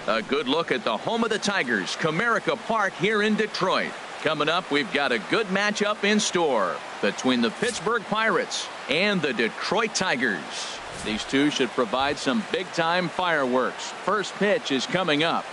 A good look at the home of the Tigers, Comerica Park here in Detroit. Coming up, we've got a good matchup in store between the Pittsburgh Pirates and the Detroit Tigers. These two should provide some big-time fireworks. First pitch is coming up.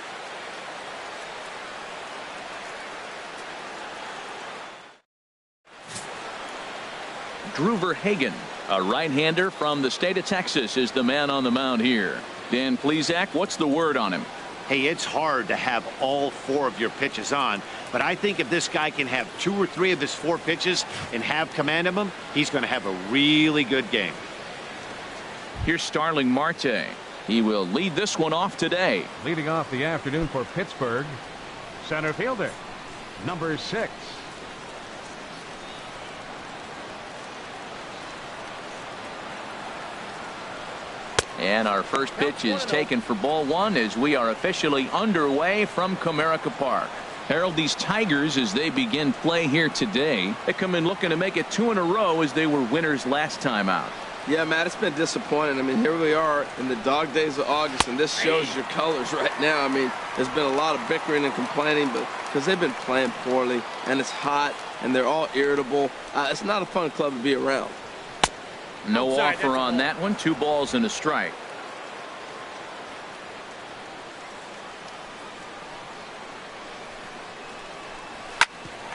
Drew Verhagen, a right-hander from the state of Texas, is the man on the mound here. Dan Plesac, what's the word on him? Hey, it's hard to have all 4 of your pitches on, but I think if this guy can have 2 or 3 of his 4 pitches and have command of them, he's going to have a really good game. Here's Starling Marte. He will lead this one off today. Leading off the afternoon for Pittsburgh, center fielder, number 6. And our first pitch is taken for ball 1 as we are officially underway from Comerica Park. Harold, these Tigers, as they begin play here today, they come in looking to make it 2 in a row as they were winners last time out. Yeah, Matt, it's been disappointing. I mean, here we are in the dog days of August, and this shows your colors right now. I mean, there's been a lot of bickering and complaining, but because they've been playing poorly, and it's hot, and they're all irritable. It's not a fun club to be around. No offer on that one. 2 balls and a strike.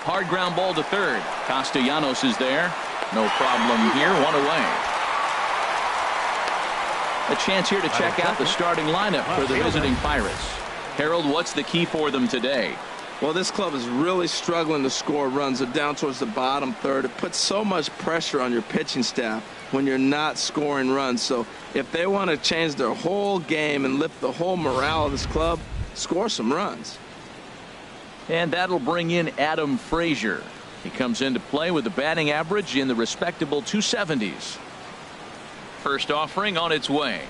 Hard ground ball to third. Castellanos is there. No problem here. 1 away. A chance here to check out the starting lineup for the visiting Pirates. Harold, what's the key for them today? Well, this club is really struggling to score runs. They're down towards the bottom third. It puts so much pressure on your pitching staff when you're not scoring runs. So if they want to change their whole game and lift the whole morale of this club, score some runs. And that'll bring in Adam Frazier. He comes into play with a batting average in the respectable 270s. First offering on its way.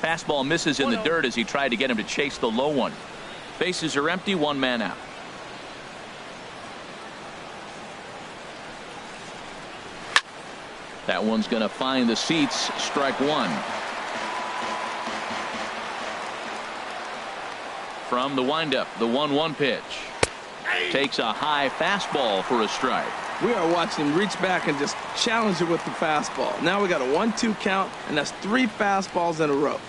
Fastball misses in the dirt as he tried to get him to chase the low one. Bases are empty, 1 man out. That one's going to find the seats. Strike 1. From the windup, the 1-1 pitch. Takes a high fastball for a strike. We are watching him reach back and just challenge it with the fastball. Now we got a 1-2 count, and that's 3 fastballs in a row.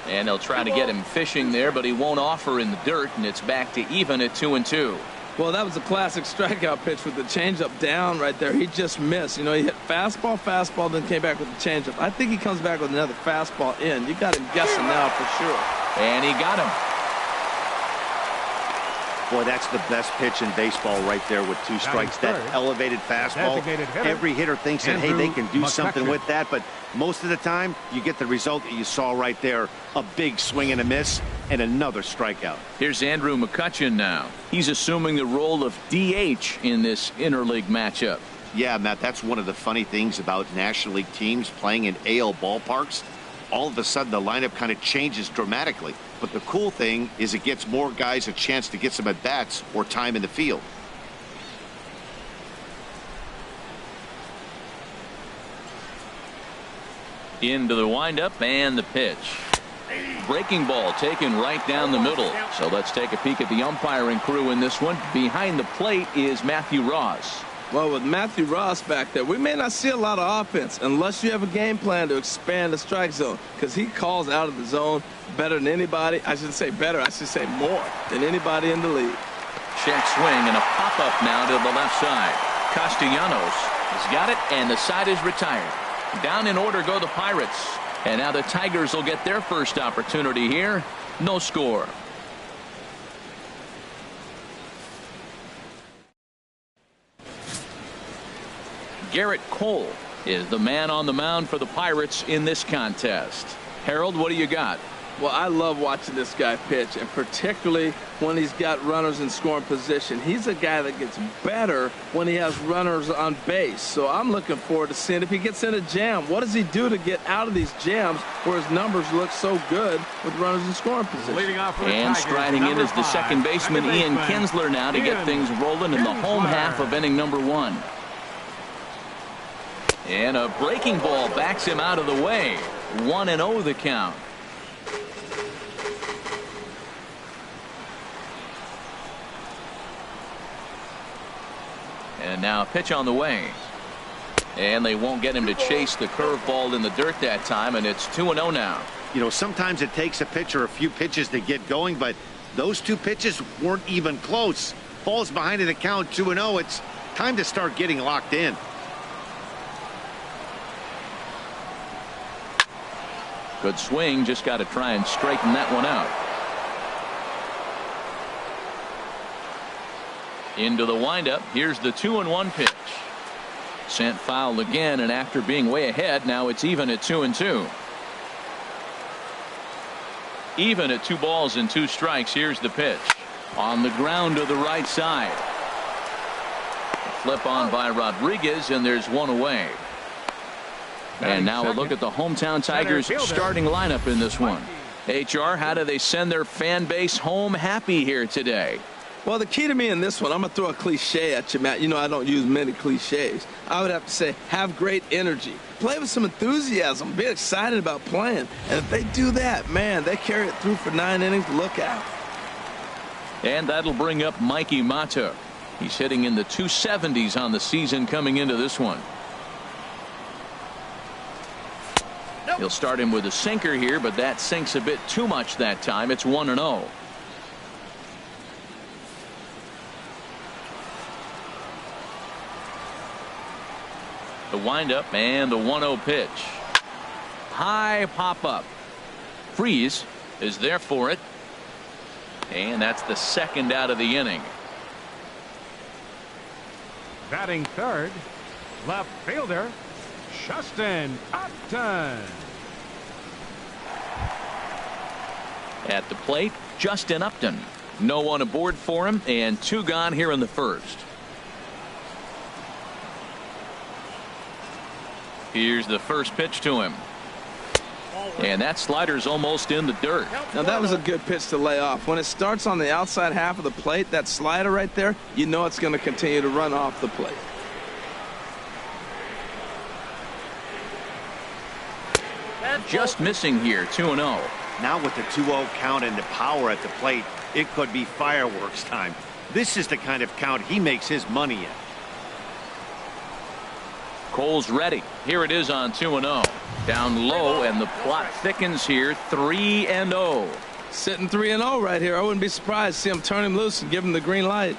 And they'll try to get him fishing there, but he won't offer in the dirt, and it's back to even at 2-2. Well, that was a classic strikeout pitch with the changeup down right there. He just missed. You know, he hit fastball, then came back with the changeup. I think he comes back with another fastball in. You got him guessing now for sure. And he got him. Boy, that's the best pitch in baseball right there with 2 strikes. That elevated fastball. Every hitter thinks that, hey, they can do something with that, but most of the time you get the result that you saw right there. A big swing and a miss and another strikeout. Here's Andrew McCutchen now. He's assuming the role of DH in this interleague matchup. Yeah, Matt, that's one of the funny things about National League teams playing in AL ballparks. All of a sudden the lineup kind of changes dramatically. But the cool thing is it gets more guys a chance to get some at-bats or time in the field. Into the windup and the pitch. Breaking ball taken right down the middle. So let's take a peek at the umpiring crew in this one. Behind the plate is Matthew Ross. Well, with Matthew Ross back there, we may not see a lot of offense unless you have a game plan to expand the strike zone, because he calls out of the zone better than anybody. I shouldn't say better, I should say more than anybody in the league. Check swing and a pop-up now to the left side. Castellanos has got it, and the side is retired. Down in order go the Pirates. And now the Tigers will get their first opportunity here. No score. Garrett Cole is the man on the mound for the Pirates in this contest. Harold, what do you got? Well, I love watching this guy pitch, and particularly when he's got runners in scoring position. He's a guy that gets better when he has runners on base. So I'm looking forward to seeing if he gets in a jam. What does he do to get out of these jams where his numbers look so good with runners in scoring position? And striding in is the second baseman, Ian Kinsler, now to get things rolling in the home half of inning number 1. And a breaking ball backs him out of the way. 1-0 the count. And now a pitch on the way. And they won't get him to chase the curveball in the dirt that time, and it's 2-0 now. You know, sometimes it takes a pitcher a few pitches to get going, but those 2 pitches weren't even close. Falls behind in the count, 2-0. It's time to start getting locked in. Good swing, just got to try and straighten that one out. Into the windup. Here's the 2-1 pitch. Sent foul again, and after being way ahead, now it's even at 2-2. Even at 2 balls and 2 strikes. Here's the pitch. On the ground to the right side. Flip on by Rodriguez, and there's 1 away. And now a look at the hometown Tigers starting lineup in this one. HR, how do they send their fan base home happy here today? Well, the key to me in this one, I'm going to throw a cliche at you, Matt. You know I don't use many cliches. I would have to say have great energy. Play with some enthusiasm. Be excited about playing. And if they do that, man, they carry it through for 9 innings. Look out. And that'll bring up Mikey Mata. He's hitting in the 270s on the season coming into this one. He'll start him with a sinker here, but that sinks a bit too much that time. It's 1-0. The windup and the 1-0 pitch. High pop up. Freeze is there for it. And that's the second out of the inning. Batting third, left fielder, Justin Upton. At the plate, Justin Upton. No one aboard for him, and 2 gone here in the first. Here's the first pitch to him. And that slider's almost in the dirt. Now that was a good pitch to lay off. When it starts on the outside half of the plate, that slider right there, you know it's going to continue to run off the plate. Just missing here, 2-0. Now with the 2-0 count and the power at the plate, it could be fireworks time. This is the kind of count he makes his money in. Cole's ready. Here it is on 2-0. Down low, and the plot thickens here. 3-0. Sitting 3-0 right here. I wouldn't be surprised to see him turn him loose and give him the green light.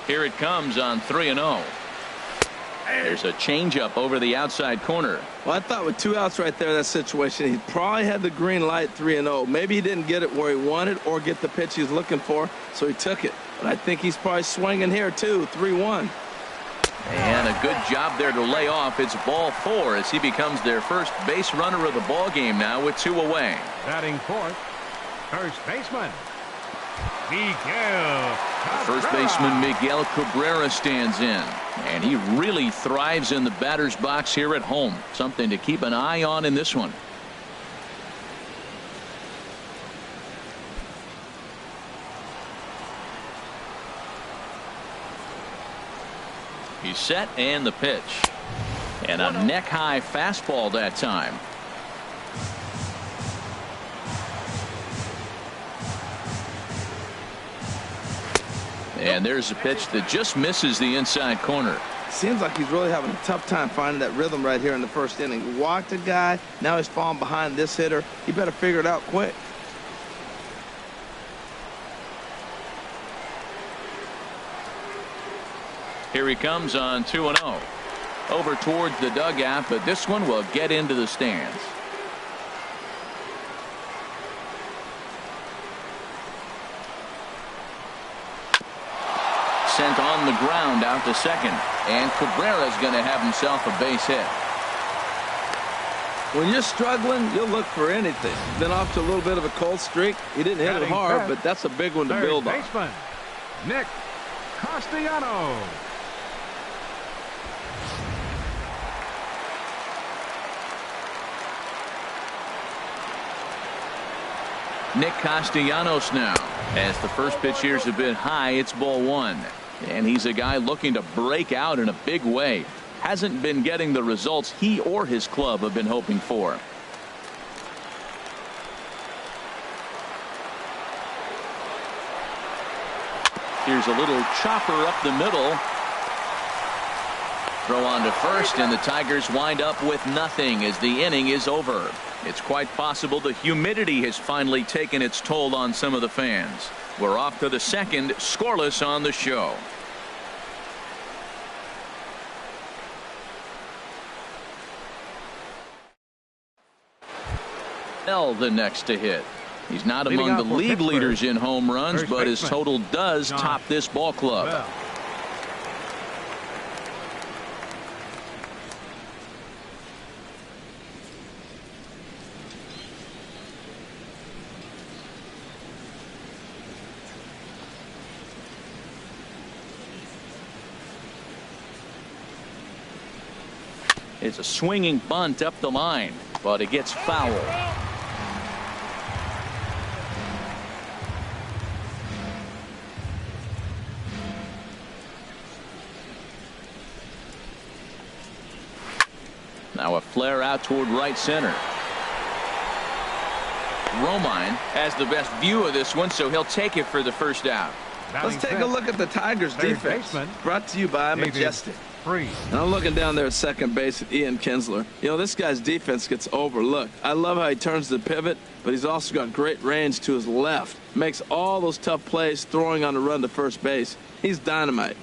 Here it comes on 3-0. There's a changeup over the outside corner. Well, I thought with 2 outs right there in that situation, he probably had the green light 3-0. Maybe he didn't get it where he wanted or get the pitch he's looking for, so he took it. But I think he's probably swinging here, too. 3-1. And a good job there to lay off. It's ball 4 as he becomes their first base runner of the ball game now with 2 away. Batting fourth, first baseman, Miguel Cabrera. First baseman Miguel Cabrera stands in. And he really thrives in the batter's box here at home. Something to keep an eye on in this one. He's set, and the pitch. And a neck-high fastball that time. And there's a pitch that just misses the inside corner. Seems like he's really having a tough time finding that rhythm right here in the first inning. Walked a guy, now he's falling behind this hitter. He better figure it out quick. Here he comes on 2-0. Over towards the dugout, but this one will get into the stands. Sent on the ground out to second, and Cabrera's going to have himself a base hit. When you're struggling, you'll look for anything. Been off to a little bit of a cold streak. He didn't hit it hard, but that's a big one to build on. Baseman, Nick Castellano. Nick Castellanos now. As the first pitch here is a bit high, it's ball one. And he's a guy looking to break out in a big way. Hasn't been getting the results he or his club have been hoping for. Here's a little chopper up the middle. Throw on to first, and the Tigers wind up with nothing as the inning is over. It's quite possible the humidity has finally taken its toll on some of the fans. We're off to the second, scoreless on the show. The next to hit. He's not among the league leaders in home runs, but his total does top this ball club. It's a swinging bunt up the line, but it gets foul. Now a flare out toward right center. Romine has the best view of this one, so he'll take it for the first out. Let's take a look at the Tigers defense. Brought to you by Majestic. And I'm looking down there at second base at Ian Kinsler. You know, this guy's defense gets overlooked. I love how he turns the pivot, but he's also got great range to his left. Makes all those tough plays throwing on the run to first base. He's dynamite.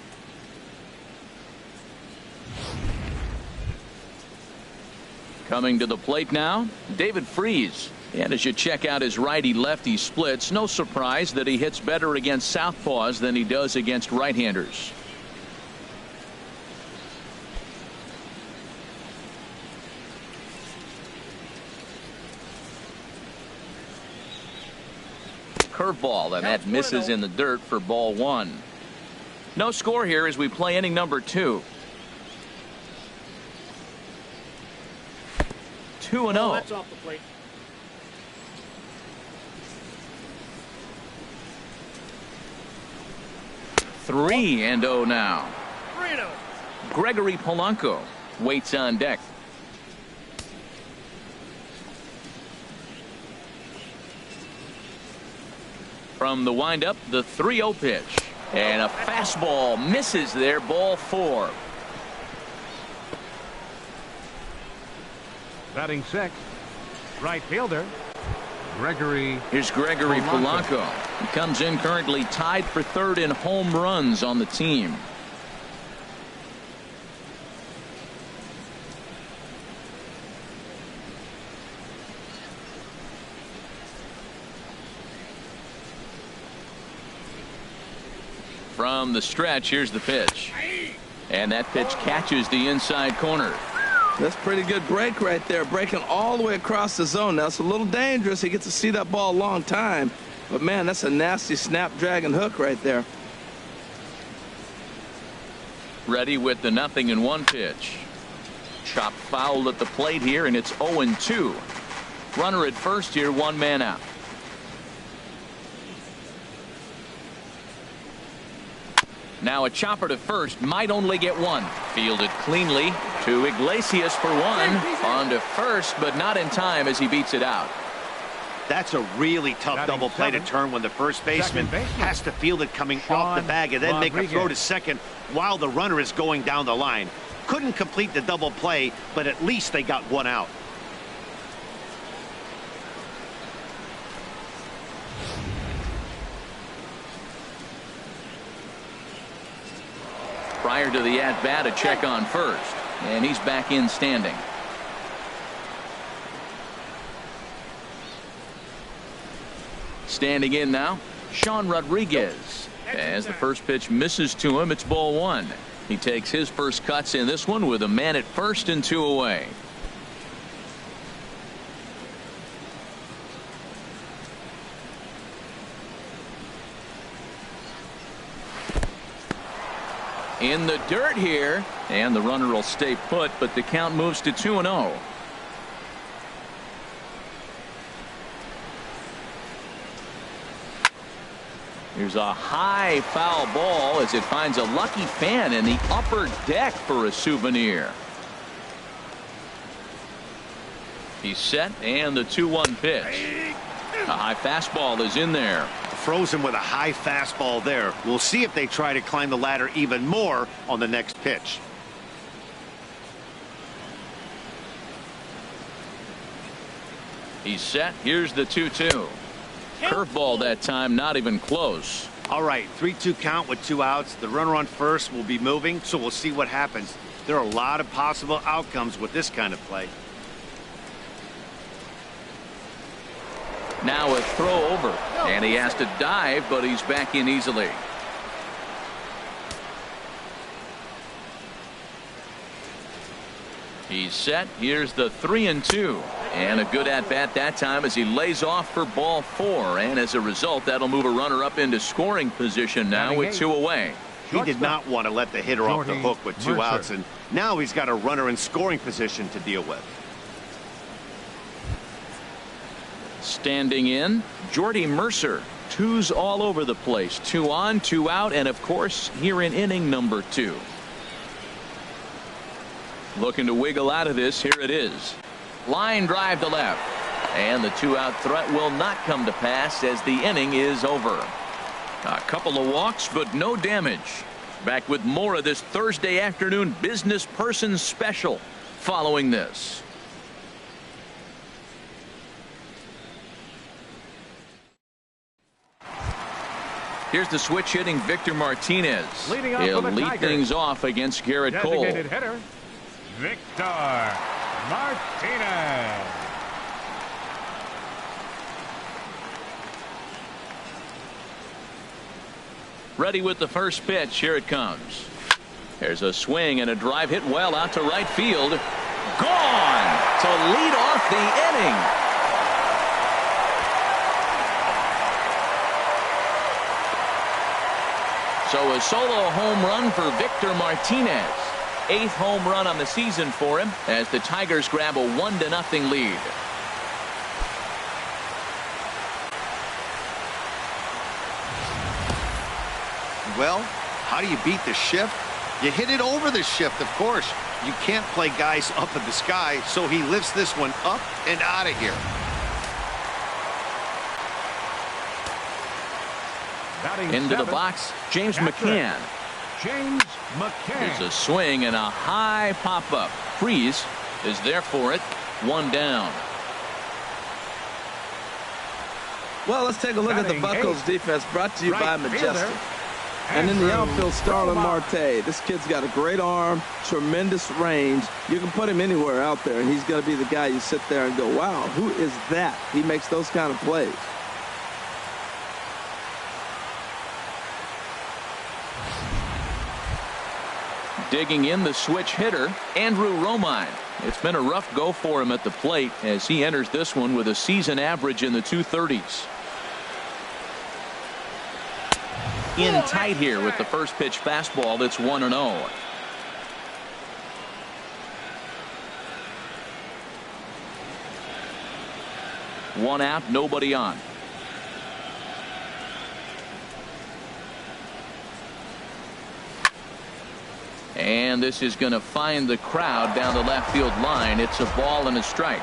Coming to the plate now, David Freese. And as you check out his righty-lefty splits, no surprise that he hits better against southpaws than he does against right-handers. Curveball, and that misses in the dirt for ball one. No score here as we play inning number 2. 2-0. That's off the plate. Three and 0 now. 3-0. Gregory Polanco waits on deck. From the windup, the 3-0 pitch. And a fastball misses there, ball 4. Batting sixth, right fielder, Gregory. Here's Gregory Polanco. He comes in currently tied for third in home runs on the team. From the stretch, here's the pitch. And that pitch catches the inside corner. That's pretty good break right there, breaking all the way across the zone. Now, it's a little dangerous. He gets to see that ball a long time. But, man, that's a nasty snapdragon hook right there. Ready with the 0-1 pitch. Chopped foul at the plate here, and it's 0-2. Runner at first here, one man out. Now a chopper to first, might only get one. Fielded cleanly to Iglesias for one. On to first, but not in time as he beats it out. That's a really tough double play to turn when the first baseman has to field it coming off the bag and then make a throw to second while the runner is going down the line. Couldn't complete the double play, but at least they got one out. Prior to the at-bat, a check on first, and he's back in standing. Standing in now, Sean Rodriguez. As the first pitch misses to him, it's ball one. He takes his first cuts in this one with a man at first and 2 away. in the dirt here, and the runner will stay put, but the count moves to 2-0. Here's a high foul ball as it finds a lucky fan in the upper deck for a souvenir. He's set, and the 2-1 pitch. A high fastball is in there. Frozen with a high fastball there. We'll see if they try to climb the ladder even more on the next pitch. He's set. Here's the 2-2. Curveball that time, not even close. All right, 3-2 count with 2 outs. The runner on first will be moving, so we'll see what happens. There are a lot of possible outcomes with this kind of play. Now a throw over, and he has to dive, but he's back in easily. He's set. Here's the 3-2, and a good at bat that time as he lays off for ball 4, and as a result, that'll move a runner up into scoring position now with 2 away. He did not want to let the hitter off the hook with 2 outs, and now he's got a runner in scoring position to deal with. Standing in, Jordy Mercer. 2s all over the place. 2 on, 2 out, and of course here in inning number 2. Looking to wiggle out of this. Here it is. Line drive to left, and the 2-out threat will not come to pass as the inning is over. A couple of walks, but no damage. Back with more of this Thursday afternoon business person special following this. Here's the switch hitting Victor Martinez. He'll lead things off against Garrett Cole. Designated hitter, Victor Martinez. Ready with the first pitch. Here it comes. There's a swing and a drive hit well out to right field. Gone to lead off the inning. So a solo home run for Victor Martinez. 8th home run on the season for him as the Tigers grab a 1-0 lead. Well, how do you beat the shift? You hit it over the shift, of course. You can't play guys up in the sky, so he lifts this one up and out of here. Into the box, James McCann. James McCann. There's a swing and a high pop-up. Freeze is there for it. 1 down. Well, let's take a look at the Buccos defense, brought to you by Majestic. And in the outfield, Starlin Marte. This kid's got a great arm, tremendous range. You can put him anywhere out there, and he's going to be the guy you sit there and go, wow, who is that? He makes those kind of plays. Digging in, the switch hitter, Andrew Romine. It's been a rough go for him at the plate as he enters this one with a season average in the 230s. In tight here with the first pitch fastball. That's 1-0. One out, nobody on. And this is going to find the crowd down the left field line. It's a ball and a strike.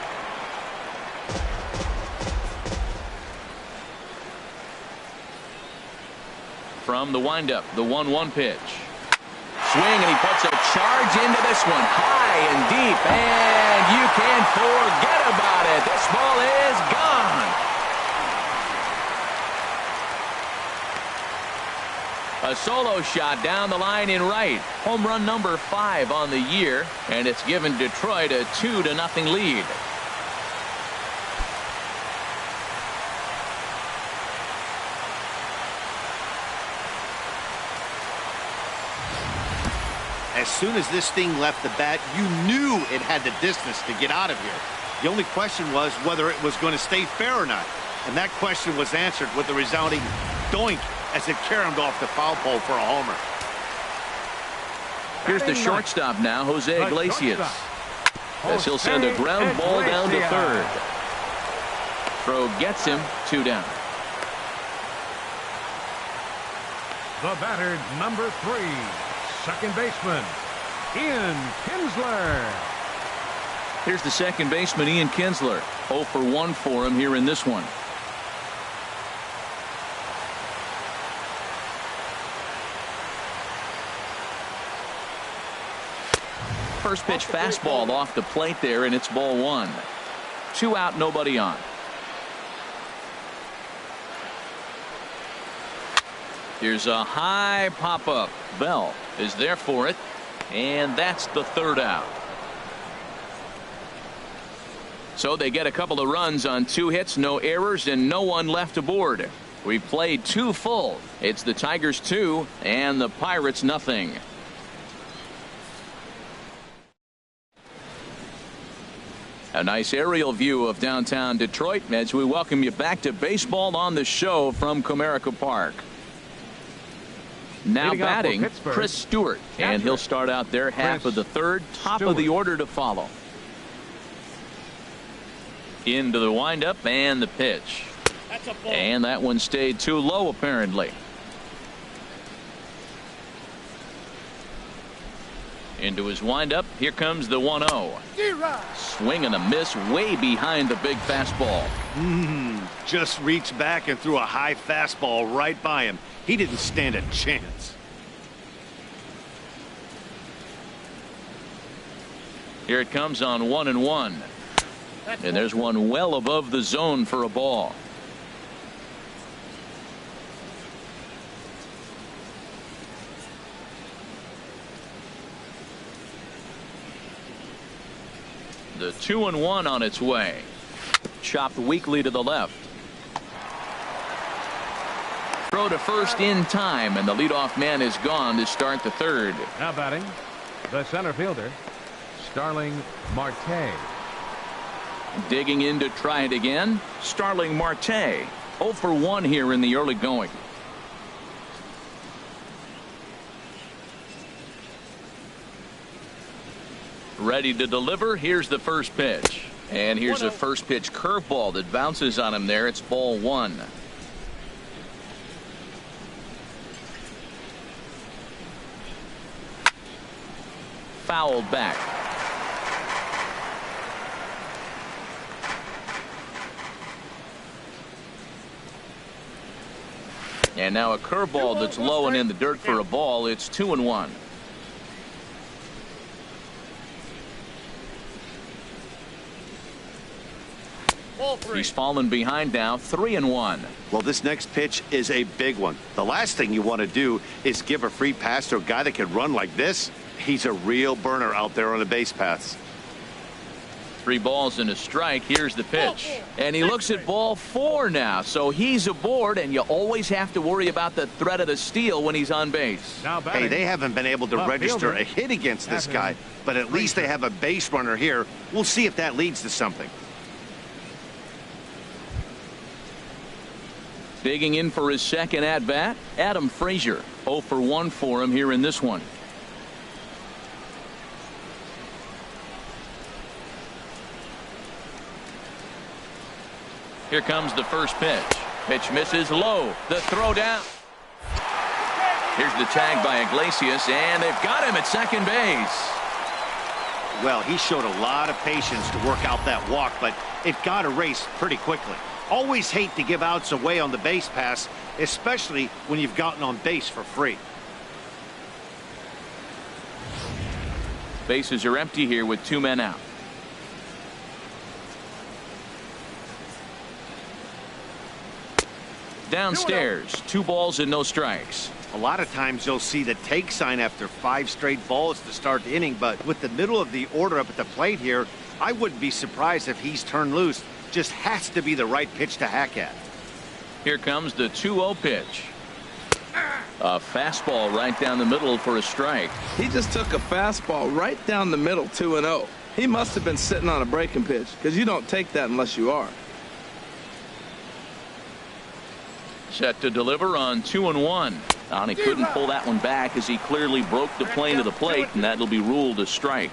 From the windup, the 1-1 pitch. Swing, and he puts a charge into this one, high and deep, and you can't forget about it. This ball is gone. A solo shot down the line in right. Home run number 5 on the year, and it's given Detroit a 2-0 lead. As soon as this thing left the bat, you knew it had the distance to get out of here. The only question was whether it was going to stay fair or not. And that question was answered with a resounding doink as it caromed off the foul pole for a homer. Here's the shortstop now, Jose Iglesias. As he'll send a ground ball down to third. Throw gets him, 2 down. The batter, number 3, second baseman, Ian Kinsler. Here's the second baseman, Ian Kinsler. 0 for 1 for him here in this one. First pitch fastball off the plate there, and it's ball 1. 2 out, nobody on. Here's a high pop-up. Bell is there for it, and that's the 3rd out. So they get a couple of runs on 2 hits, no errors, and no one left aboard. We played 2 full. It's the Tigers 2 and the Pirates nothing. A nice aerial view of downtown Detroit as we welcome you back to Baseball on the Show from Comerica Park. Now batting, Chris Stewart, and he'll start out there half of the 3rd, top of the order to follow. Into the windup and the pitch. And that one stayed too low apparently. Into his windup. Here comes the 1-0. Swing and a miss way behind the big fastball. Just reached back and threw a high fastball right by him. He didn't stand a chance. Here it comes on 1-1. And there's one well above the zone for a ball. The 2-1 on its way. Chopped weakly to the left. Throw to first in time, and the leadoff man is gone to start the 3rd. Now batting, the center fielder, Starling Marte. Digging in to try it again, Starling Marte. 0 for 1 here in the early going. Ready to deliver. Here's the first pitch. And here's a first pitch curveball that bounces on him there. It's ball 1. Fouled back. And now a curveball that's low and in the dirt for a ball. It's 2-1. He's fallen behind now, 3-1. Well, this next pitch is a big one. The last thing you want to do is give a free pass to a guy that can run like this. He's a real burner out there on the base paths. 3 balls and a strike. Here's the pitch. And he looks at ball 4 now. So he's aboard, and you always have to worry about the threat of the steal when he's on base. Hey, they haven't been able to register a hit against this guy, but at least they have a base runner here. We'll see if that leads to something. Digging in for his second at-bat, Adam Frazier. 0 for 1 for him here in this one. Here comes the first pitch. Pitch misses low. The throw down. Here's the tag by Iglesias, and they've got him at second base. Well, he showed a lot of patience to work out that walk, but it got erased pretty quickly. Always hate to give outs away on the base pass, especially when you've gotten on base for free. Bases are empty here with 2 men out. Downstairs, 2 balls and no strikes. A lot of times you'll see the take sign after 5 straight balls to start the inning, but with the middle of the order up at the plate here, I wouldn't be surprised if he's turned loose. Just has to be the right pitch to hack at. Here comes the 2-0 pitch. A fastball right down the middle for a strike. He just took a fastball right down the middle, 2-0. He must have been sitting on a breaking pitch, because you don't take that unless you are. Set to deliver on 2-1. And he couldn't pull that one back as he clearly broke the plane to the plate, and that'll be ruled a strike.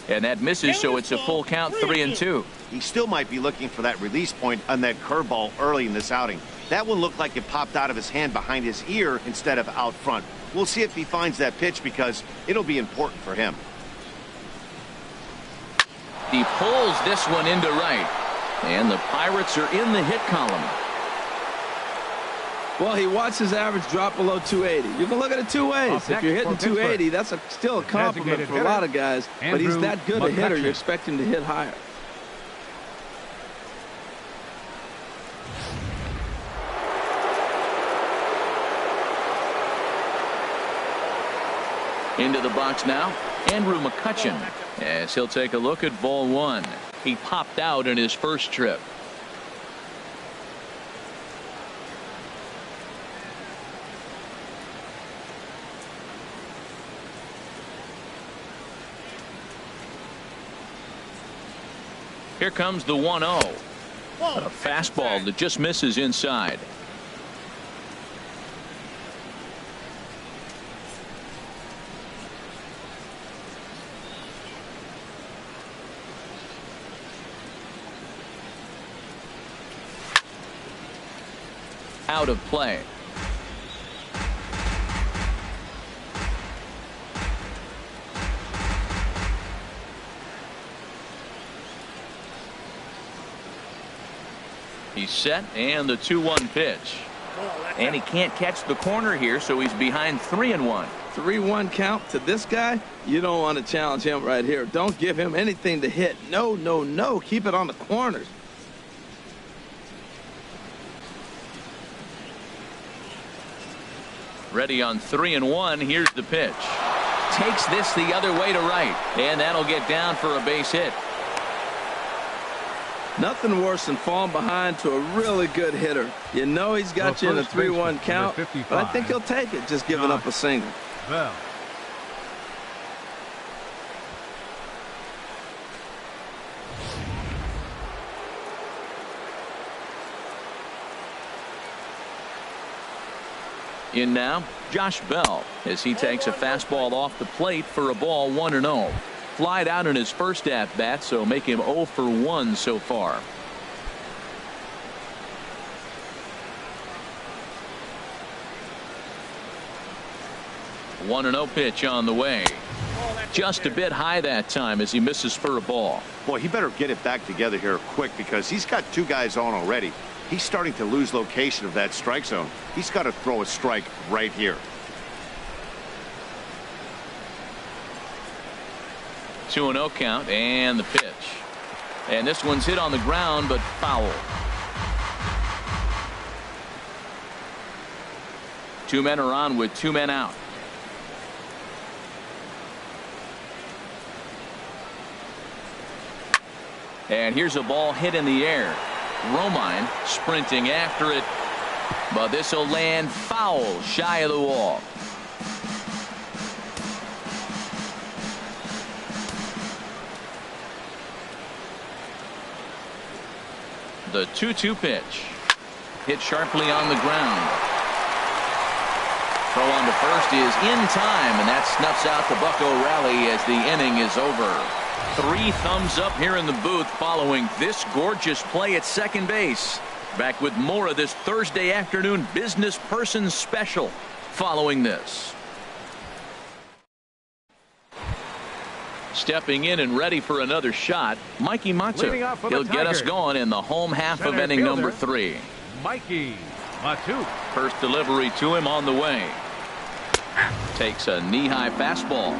And that misses, so it's a full count, 3-2. He still might be looking for that release point on that curveball early in this outing. That one looked like it popped out of his hand behind his ear instead of out front. We'll see if he finds that pitch because it'll be important for him. He pulls this one into right. And the Pirates are in the hit column. Well, he watched his average drop below 280. You can look at it two ways. If you're hitting 280, that's still a compliment for a lot of guys. But he's that good a hitter, you expect him to hit higher. Into the box now, Andrew McCutchen, as he'll take a look at ball one. He popped out in his first trip. Here comes the 1-0. A fastball that just misses inside. Out of play. He's set, and the 2-1 pitch. And he can't catch the corner here, so he's behind 3-1. 3-1 count to this guy. You don't want to challenge him right here. Don't give him anything to hit. No, no, no. Keep it on the corners. Ready on 3-1. Here's the pitch. Takes this the other way to right, and that'll get down for a base hit. Nothing worse than falling behind to a really good hitter. You know he's got you in a 3-1 count, but I think he'll take it, just giving up a single. Well. In now, Josh Bell, as he takes a fastball off the plate for a ball, 1-0. Flied out in his first at-bat, so make him 0 for 1 so far. A 1-0 pitch on the way. Just a bit high that time as he misses for a ball. Boy, he better get it back together here quick because he's got two guys on already. He's starting to lose location of that strike zone. He's got to throw a strike right here. 2-0 count, and the pitch. And this one's hit on the ground, but foul. 2 men are on with 2 men out. And here's a ball hit in the air. Romine sprinting after it, but this will land foul shy of the wall. The 2-2 pitch hit sharply on the ground. Throw on to first is in time, and that snuffs out the Bucco rally as the inning is over. 3 thumbs up here in the booth following this gorgeous play at second base. Back with more of this Thursday afternoon business person special following this. Stepping in and ready for another shot, Mikey Matsu. He'll get us going in the home half of inning number 3. Mikey Matsu. First delivery to him on the way. Takes a knee-high fastball.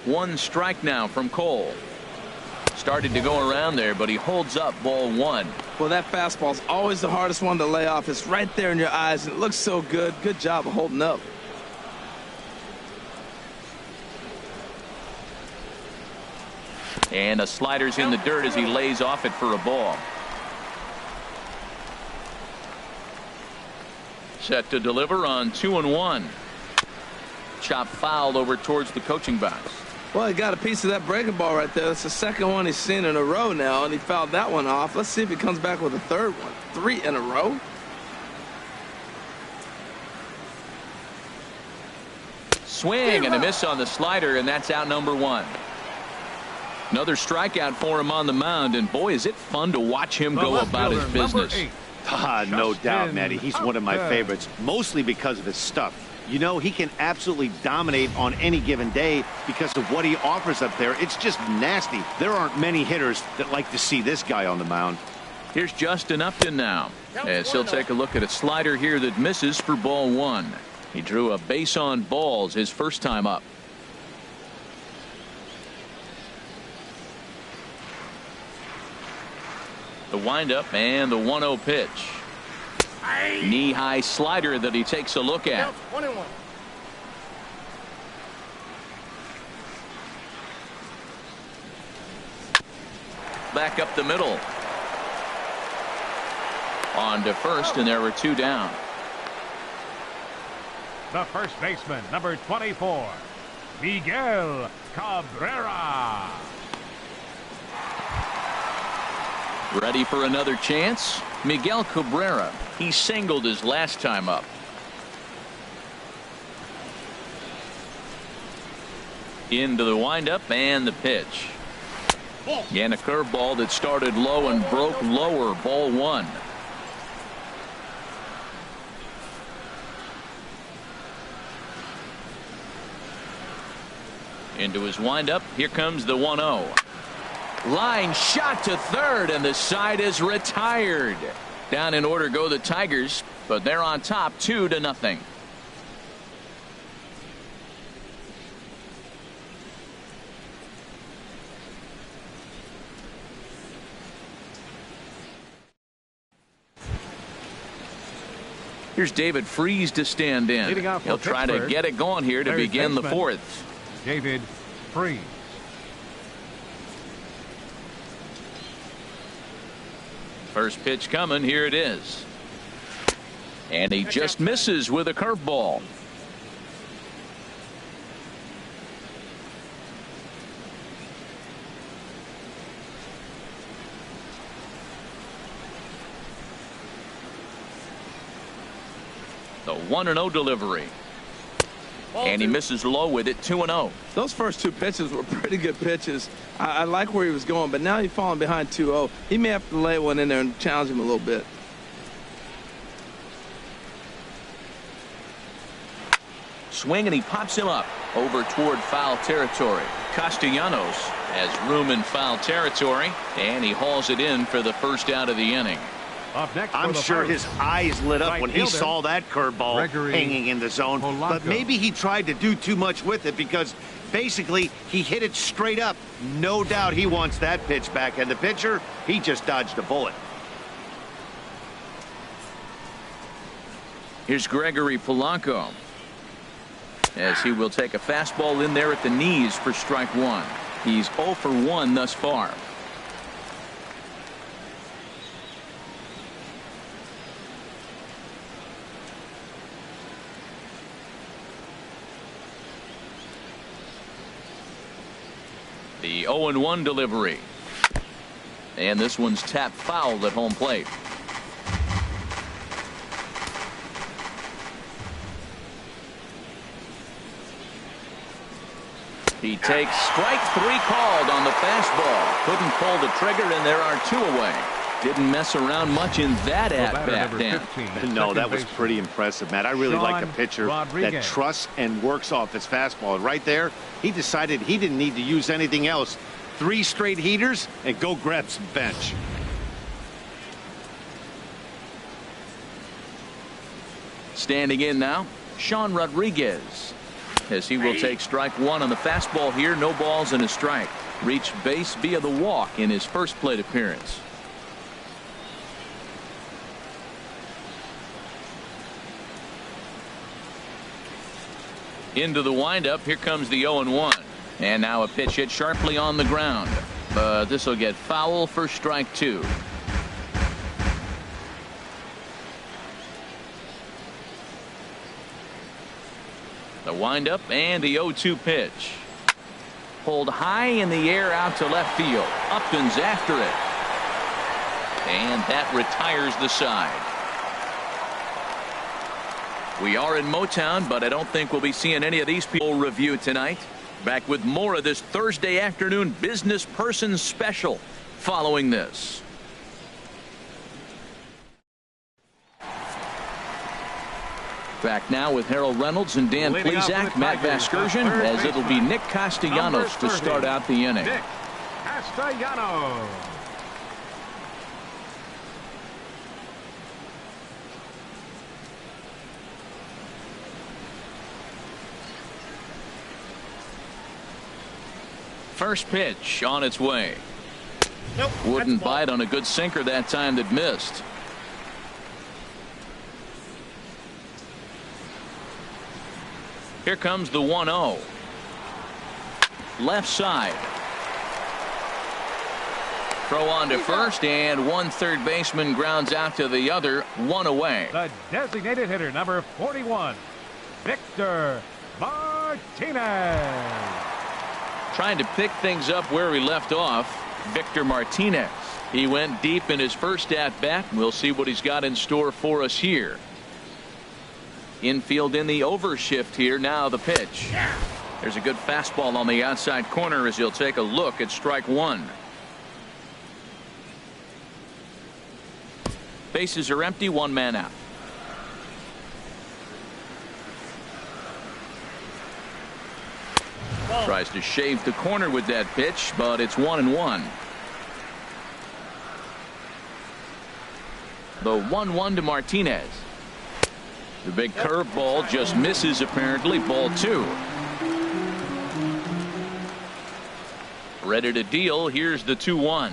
One strike now from Cole. Started to go around there, but he holds up ball 1. Well, that fastball's always the hardest one to lay off. It's right there in your eyes, and it looks so good. Good job of holding up. And a slider's in the dirt as he lays off it for a ball. Set to deliver on 2-1. chop foul over towards the coaching box. Well, he got a piece of that breaking ball right there. That's the second one he's seen in a row now, and he fouled that one off. Let's see if he comes back with a third one. 3 in a row. Swing and a miss on the slider, and that's out number 1. Another strikeout for him on the mound, and boy, is it fun to watch him go about his business. No doubt, Matty. He's one of my favorites, mostly because of his stuff. You know, he can absolutely dominate on any given day because of what he offers up there. It's just nasty. There aren't many hitters that like to see this guy on the mound. Here's Justin Upton now, as he'll take a look at a slider here that misses for ball 1. He drew a base on balls his first time up. The windup and the 1-0 pitch. Knee-high slider that he takes a look at. Back up the middle. On to first, and there were 2 down. The first baseman, number 24, Miguel Cabrera. Ready for another chance? Miguel Cabrera. He singled his last time up. Into the windup and the pitch. And a curveball that started low and broke lower. Ball 1. Into his windup. Here comes the 1-0. Line shot to third, and the side is retired. Down in order go the Tigers, but they're on top 2-0. Here's David Freese to stand in. He'll try to get it going here to begin the 4th. David Freese. First pitch coming. Here it is. And he just misses with a curveball. The 1-0 delivery. And he misses low with it. 2-0. Those first 2 pitches were pretty good pitches. I like where he was going, but now he's falling behind 2-0. He may have to lay one in there and challenge him a little bit. Swing, and he pops him up over toward foul territory. Castellanos has room in foul territory, and he hauls it in for the first out of the inning. I'm sure his eyes lit up when he saw that curveball hanging in the zone. But maybe he tried to do too much with it because basically he hit it straight up. No doubt he wants that pitch back. And the pitcher, he just dodged a bullet. Here's Gregory Polanco, as he will take a fastball in there at the knees for strike 1. He's 0 for 1 thus far. The 0-1 delivery. And this one's tapped foul at home plate. He takes strike 3 called on the fastball. Couldn't pull the trigger, and there are 2 away. Didn't mess around much in that at-bat, Dan. No, that was pretty impressive, Matt. I really like a pitcher that trusts and works off his fastball. Right there, he decided he didn't need to use anything else. 3 straight heaters and go grab some bench. Standing in now, Sean Rodriguez, as he will take strike 1 on the fastball here. No balls and a strike. Reached base via the walk in his first plate appearance. Into the windup. Here comes the 0-1. And now a pitch hit sharply on the ground. But this will get foul for strike 2. The windup and the 0-2 pitch. Pulled high in the air out to left field. Upton's after it. And that retires the side. We are in Motown, but I don't think we'll be seeing any of these people review tonight. Back with more of this Thursday afternoon business person special following this. Back now with Harold Reynolds and Dan Plesac, Matt Vasgersian, as it'll be Nick Castellanos to start out the inning. Nick Castellanos. First pitch on its way. Nope, Wouldn't bite on a good sinker that time that missed. Here comes the 1-0. Left side. Throw on to first, and one third baseman grounds out to the other, one away. The designated hitter, number 41, Victor Martinez. Trying to pick things up where we left off, Victor Martinez. He went deep in his first at bat. We'll see what he's got in store for us here. Infield in the overshift here. Now the pitch. There's a good fastball on the outside corner as he'll take a look at strike one. Bases are empty, one man out. Tries to shave the corner with that pitch, but it's 1-1. The 1-1 to Martinez. The big curveball just misses apparently. Ball two. Ready to deal. Here's the 2-1.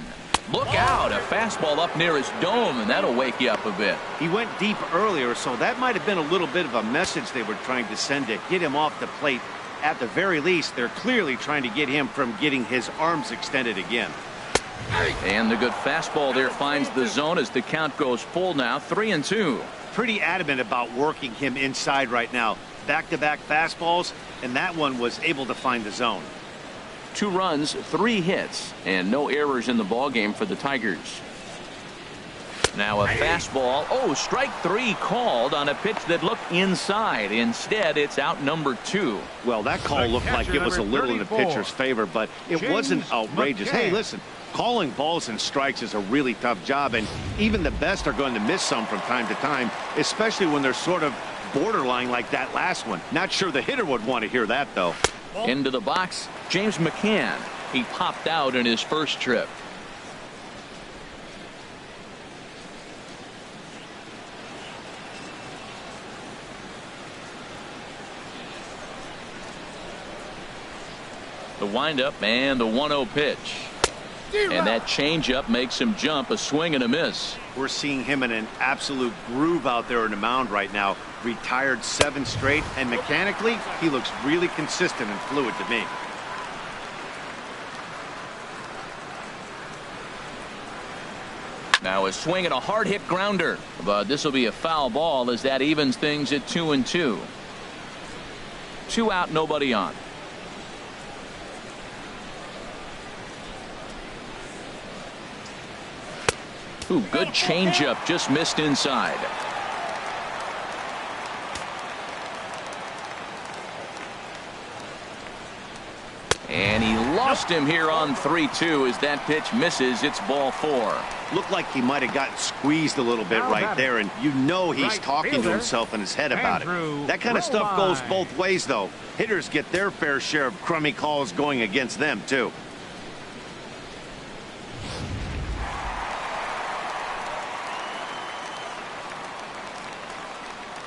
Look out. A fastball up near his dome, and that'll wake you up a bit. He went deep earlier, so that might have been a little bit of a message they were trying to send to get him off the plate. At the very least, they're clearly trying to get him from getting his arms extended again. And the good fastball there finds the zone as the count goes full now. 3-2. Pretty adamant about working him inside right now. Back-to-back fastballs, and that one was able to find the zone. 2 runs, 3 hits, and no errors in the ballgame for the Tigers. Now a fastball. Oh, strike 3 called on a pitch that looked inside. Instead, it's out number 2. Well, that call looked like it was a little in the pitcher's favor, but it wasn't outrageous. Hey, listen, calling balls and strikes is a really tough job, and even the best are going to miss some from time to time, especially when they're sort of borderline like that last one. Not sure the hitter would want to hear that, though. Into the box, James McCann. He popped out in his first trip. The windup and the 1-0 pitch. And that changeup makes him jump. A swing and a miss. We're seeing him in an absolute groove out there in the mound right now. Retired 7 straight, and mechanically, he looks really consistent and fluid to me. Now a swing and a hard hit grounder, but this will be a foul ball as that evens things at 2-2. 2 out, nobody on. Ooh, good changeup, just missed inside. And he lost him here on 3-2 as that pitch misses. It's ball 4. Looked like he might have gotten squeezed a little bit right there, and you know he's talking to himself in his head about it. That kind of stuff goes both ways, though. Hitters get their fair share of crummy calls going against them, too.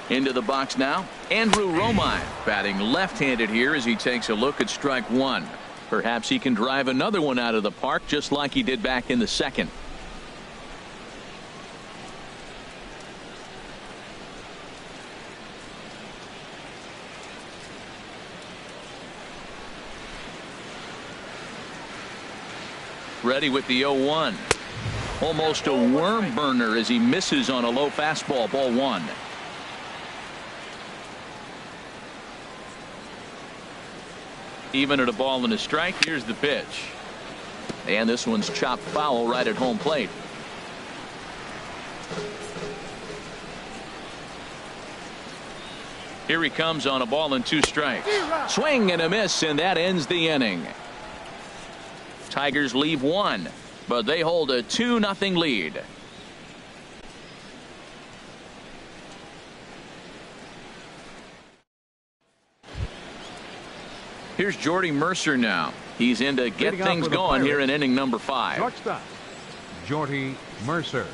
Into the box now, Andrew Romine batting left-handed here as he takes a look at strike 1. Perhaps he can drive another one out of the park just like he did back in the second. Ready with the 0-1. Almost a worm burner as he misses on a low fastball. Ball 1. Even at a ball and a strike, here's the pitch. And this one's chopped foul right at home plate. Here he comes on a ball and 2 strikes. Swing and a miss, and that ends the inning. Tigers leave 1, but they hold a 2-0 lead. Here's Jordy Mercer now. He's in to get things going here in inning number 5. Shortstop, Jordy Mercer.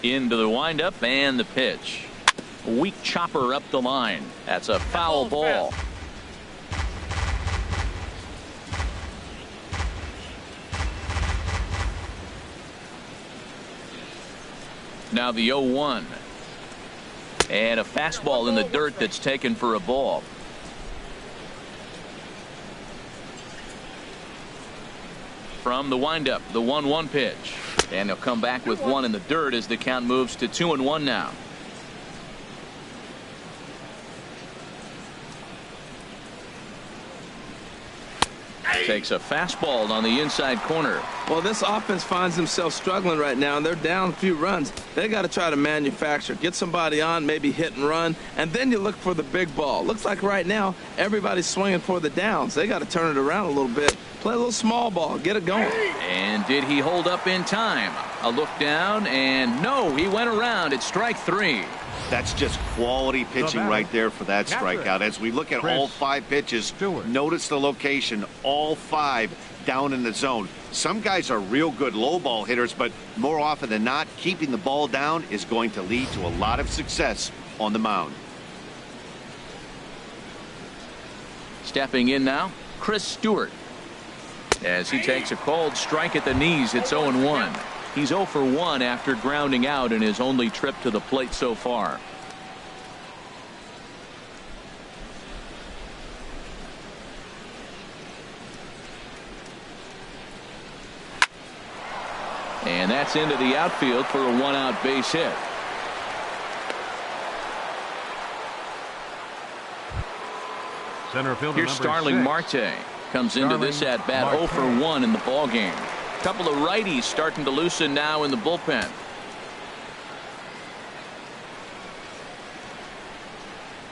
Into the windup and the pitch. A weak chopper up the line. That's a foul ball. Now the 0-1. And a fastball in the dirt that's taken for a ball. From the windup, the 1-1 pitch. And he'll come back with 1 in the dirt as the count moves to 2-1 now. Takes a fastball on the inside corner. Well, this offense finds themselves struggling right now, and they're down a few runs. They got to try to manufacture, get somebody on, maybe hit and run, and then you look for the big ball. Looks like right now everybody's swinging for the downs. They got to turn it around a little bit, play a little small ball, get it going. And did he hold up in time? A look down, and no, he went around. It's strike 3. That's just quality pitching right there for that strikeout. As we look at all 5 pitches, notice the location, all 5 down in the zone. Some guys are real good low ball hitters, but more often than not, keeping the ball down is going to lead to a lot of success on the mound. Stepping in now, Chris Stewart. As he takes a cold strike at the knees, it's 0-1. He's 0 for 1 after grounding out in his only trip to the plate so far. And that's into the outfield for a 1-out base hit. Center fielder Here's Starling Marte. Comes into this at bat 0 for 1 in the ball game. Couple of righties starting to loosen now in the bullpen.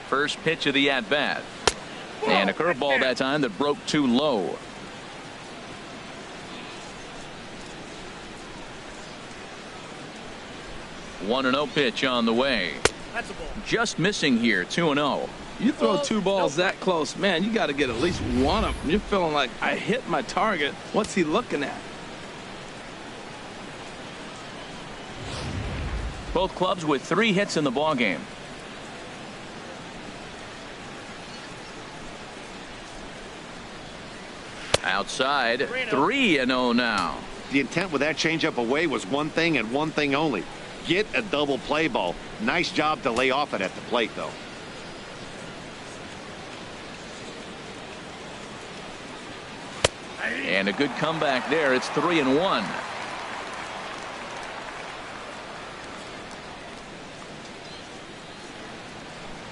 First pitch of the at bat. And a curveball that time that broke too low. One 1-0 pitch on the way. That's a ball. Just missing here, 2-0. You throw 2 balls that close, man, you got to get at least one of them. You're feeling like, I hit my target. What's he looking at? Both clubs with 3 hits in the ball game. Outside, 3-0 now. The intent with that changeup away was one thing and one thing only. Get a double play ball. Nice job to lay off it at the plate, though. And a good comeback there. It's 3-1.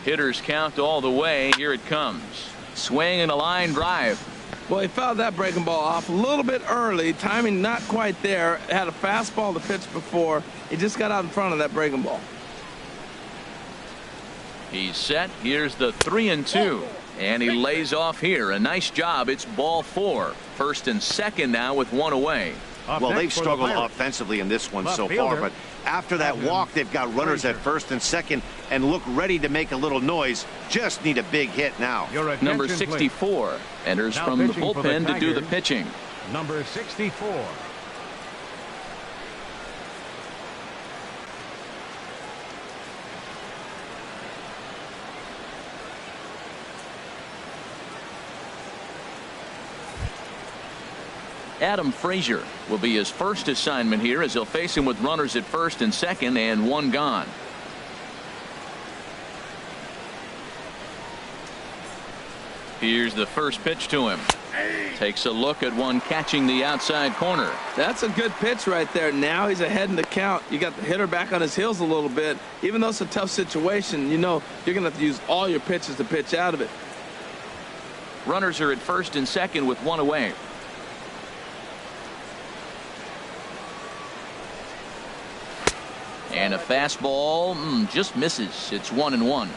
Hitters count all the way. Here it comes. Swing and a line drive. Well, he fouled that breaking ball off a little bit early. Timing not quite there. Had a fastball to pitch before. He just got out in front of that breaking ball. He's set. Here's the 3-2. And he lays off here. A nice job. It's ball 4. First and second now with 1 away. Well, they've struggled offensively in this one so far, but after that walk, they've got runners at first and second and look ready to make a little noise. Just need a big hit now. Number 64 enters from the bullpen to do the pitching. Number 64. Adam Frazier will be his first assignment here as he'll face him with runners at first and second and 1 gone. Here's the first pitch to him. Takes a look at one catching the outside corner. That's a good pitch right there. Now he's ahead in the count. You got the hitter back on his heels a little bit. Even though it's a tough situation, you know you're going to have to use all your pitches to pitch out of it. Runners are at first and second with one away. And a fastball just misses. It's 1-1.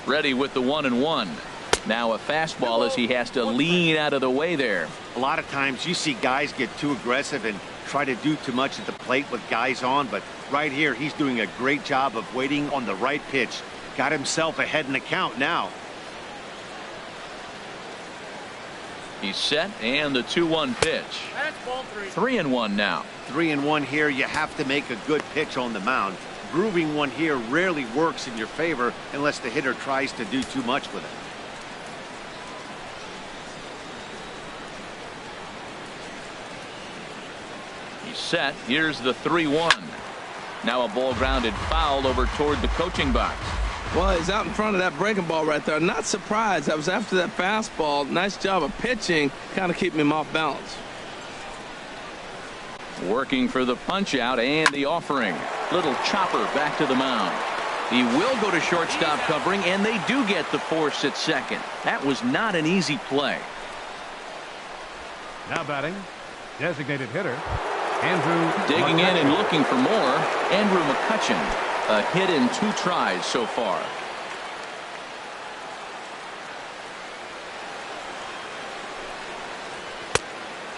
Ready with the 1-1. Now a fastball as he has to lean out of the way there. A lot of times you see guys get too aggressive and try to do too much at the plate with guys on, but right here he's doing a great job of waiting on the right pitch. Got himself ahead in the count now. He's set, and the 2-1 pitch. 3-1 now. 3-1 here. You have to make a good pitch on the mound. Grooving one here rarely works in your favor unless the hitter tries to do too much with it. He's set. Here's the 3-1. Now a ball grounded foul over toward the coaching box. Well, he's out in front of that breaking ball right there. Not surprised. That was after that fastball. Nice job of pitching, kind of keeping him off balance. Working for the punch out and the offering. Little chopper back to the mound. He will go to shortstop covering, and they do get the force at second. That was not an easy play. Now batting, designated hitter, Andrew. Digging in and looking for more, Andrew McCutchen. A hit in 2 tries so far.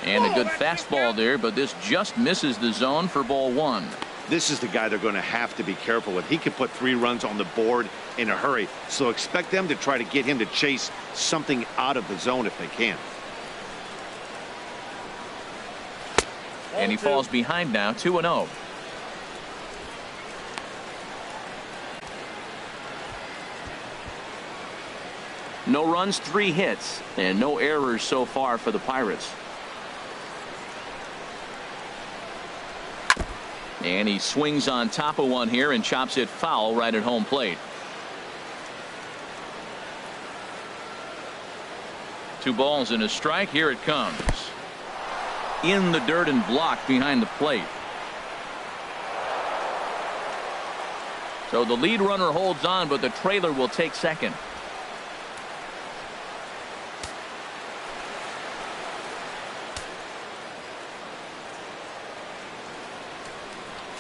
And a good fastball there, but this just misses the zone for ball 1. This is the guy they're going to have to be careful with. He can put 3 runs on the board in a hurry, so expect them to try to get him to chase something out of the zone if they can. And he falls behind now, 2-0. No runs, 3 hits, and no errors so far for the Pirates. And he swings on top of one here and chops it foul right at home plate. 2 balls and a strike. Here it comes. In the dirt and blocked behind the plate. So the lead runner holds on, but the trailer will take second.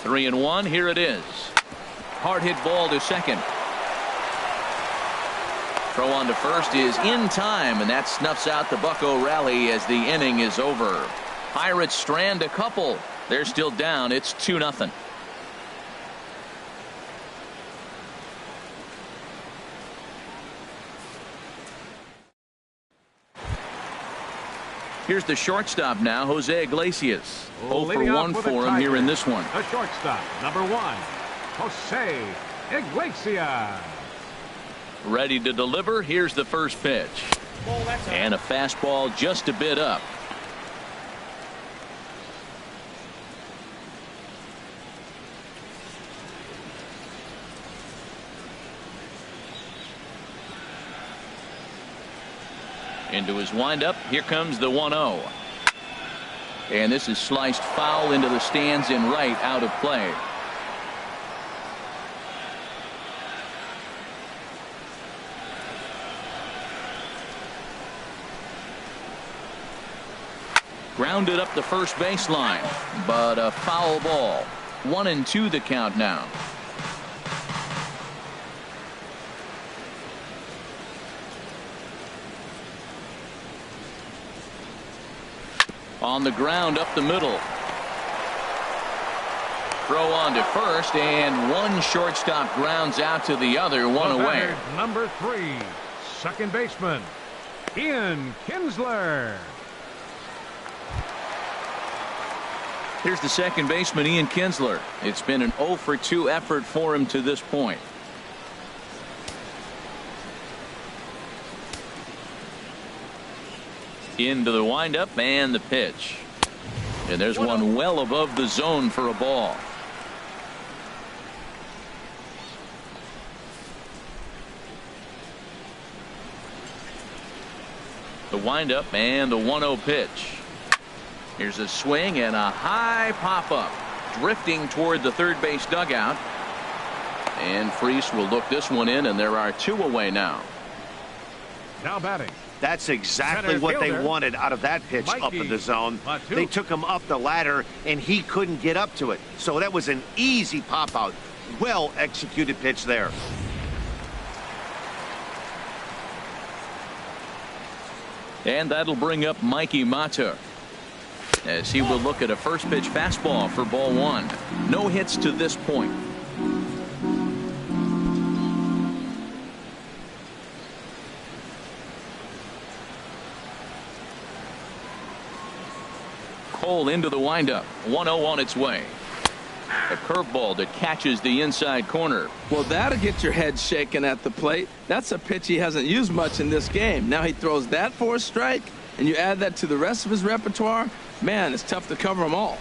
Three and 1. Here it is. Hard hit ball to second. Throw on to first is in time, and that snuffs out the Bucco rally as the inning is over. Pirates strand a couple. They're still down. It's 2-0. Here's the shortstop now, Jose Iglesias. 0 for 1 for him here in this one. The shortstop, number 1, Jose Iglesias. Ready to deliver. Here's the first pitch. And a fastball just a bit up. Into his windup. Here comes the 1-0. And this is sliced foul into the stands in right, out of play. Grounded up the first baseline, but a foul ball. 1-2 the count now. On the ground up the middle. Throw on to first, and one shortstop grounds out to the other, one away. Number 3, second baseman, Ian Kinsler. Here's the second baseman, Ian Kinsler. It's been an 0 for 2 effort for him to this point. Into the windup and the pitch. And there's one well above the zone for a ball. The windup and the 1-0 pitch. Here's a swing and a high pop up, drifting toward the third base dugout. And Freese will look this one in, and there are 2 away now. Now batting. That's exactly what they wanted out of that pitch up in the zone. They took him up the ladder, and he couldn't get up to it. So that was an easy pop out. Well executed pitch there. And that'll bring up Mikey Mata, as he will look at a first pitch fastball for ball 1. No hits to this point. Cole into the windup. 1-0 on its way. A curveball that catches the inside corner. Well, that'll get your head shaken at the plate. That's a pitch he hasn't used much in this game. Now he throws that for a strike, and you add that to the rest of his repertoire. Man, it's tough to cover them all.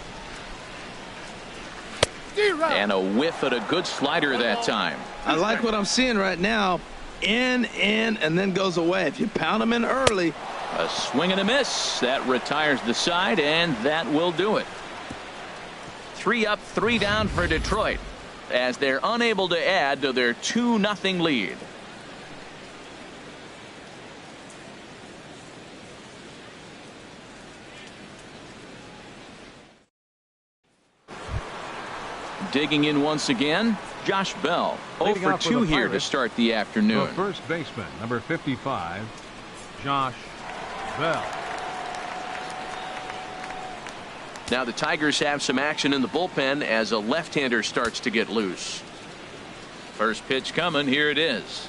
And a whiff at a good slider that time. I like what I'm seeing right now. In, and then goes away. If you pound him in early. A swing and a miss. That retires the side, and that will do it. 3 up, 3 down for Detroit, as they're unable to add to their 2-0 lead. Digging in once again, Josh Bell. 0 for 2 here to start the afternoon. The first baseman, number 55, Josh Bell. Now the Tigers have some action in the bullpen as a left-hander starts to get loose. First pitch coming. Here it is.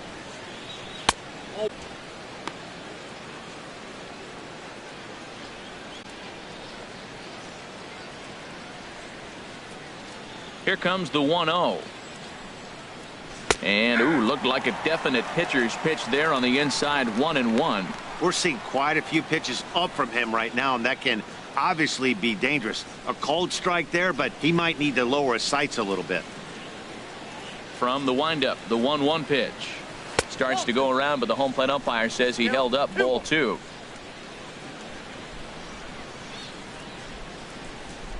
Here comes the 1-0. And looked like a definite pitcher's pitch there on the inside. 1-1. We're seeing quite a few pitches up from him right now, and that can obviously be dangerous. A cold strike there, but he might need to lower his sights a little bit. From the windup, the 1-1 pitch. Starts to go around, but the home plate umpire says he held up. Ball 2.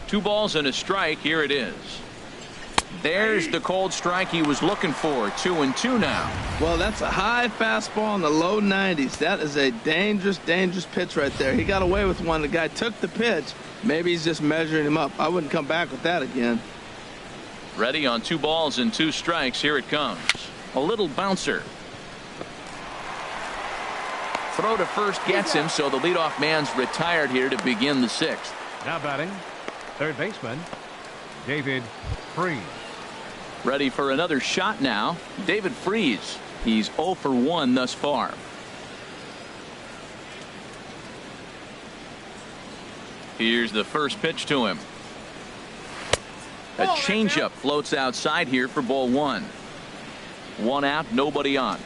2 balls and a strike. Here it is. There's the cold strike he was looking for. 2-2 now. Well, that's a high fastball in the low 90s. That is a dangerous pitch right there. He got away with one. The guy took the pitch. Maybe he's just measuring him up. I wouldn't come back with that again. Ready on 2 balls and 2 strikes. Here it comes. A little bouncer. Throw to first gets him, so the leadoff man's retired here to begin the 6th. Now batting, third baseman, David Freese. Ready for another shot now. David Freese. He's 0 for 1 thus far. Here's the first pitch to him. A changeup floats outside here for ball 1. 1 out, nobody on.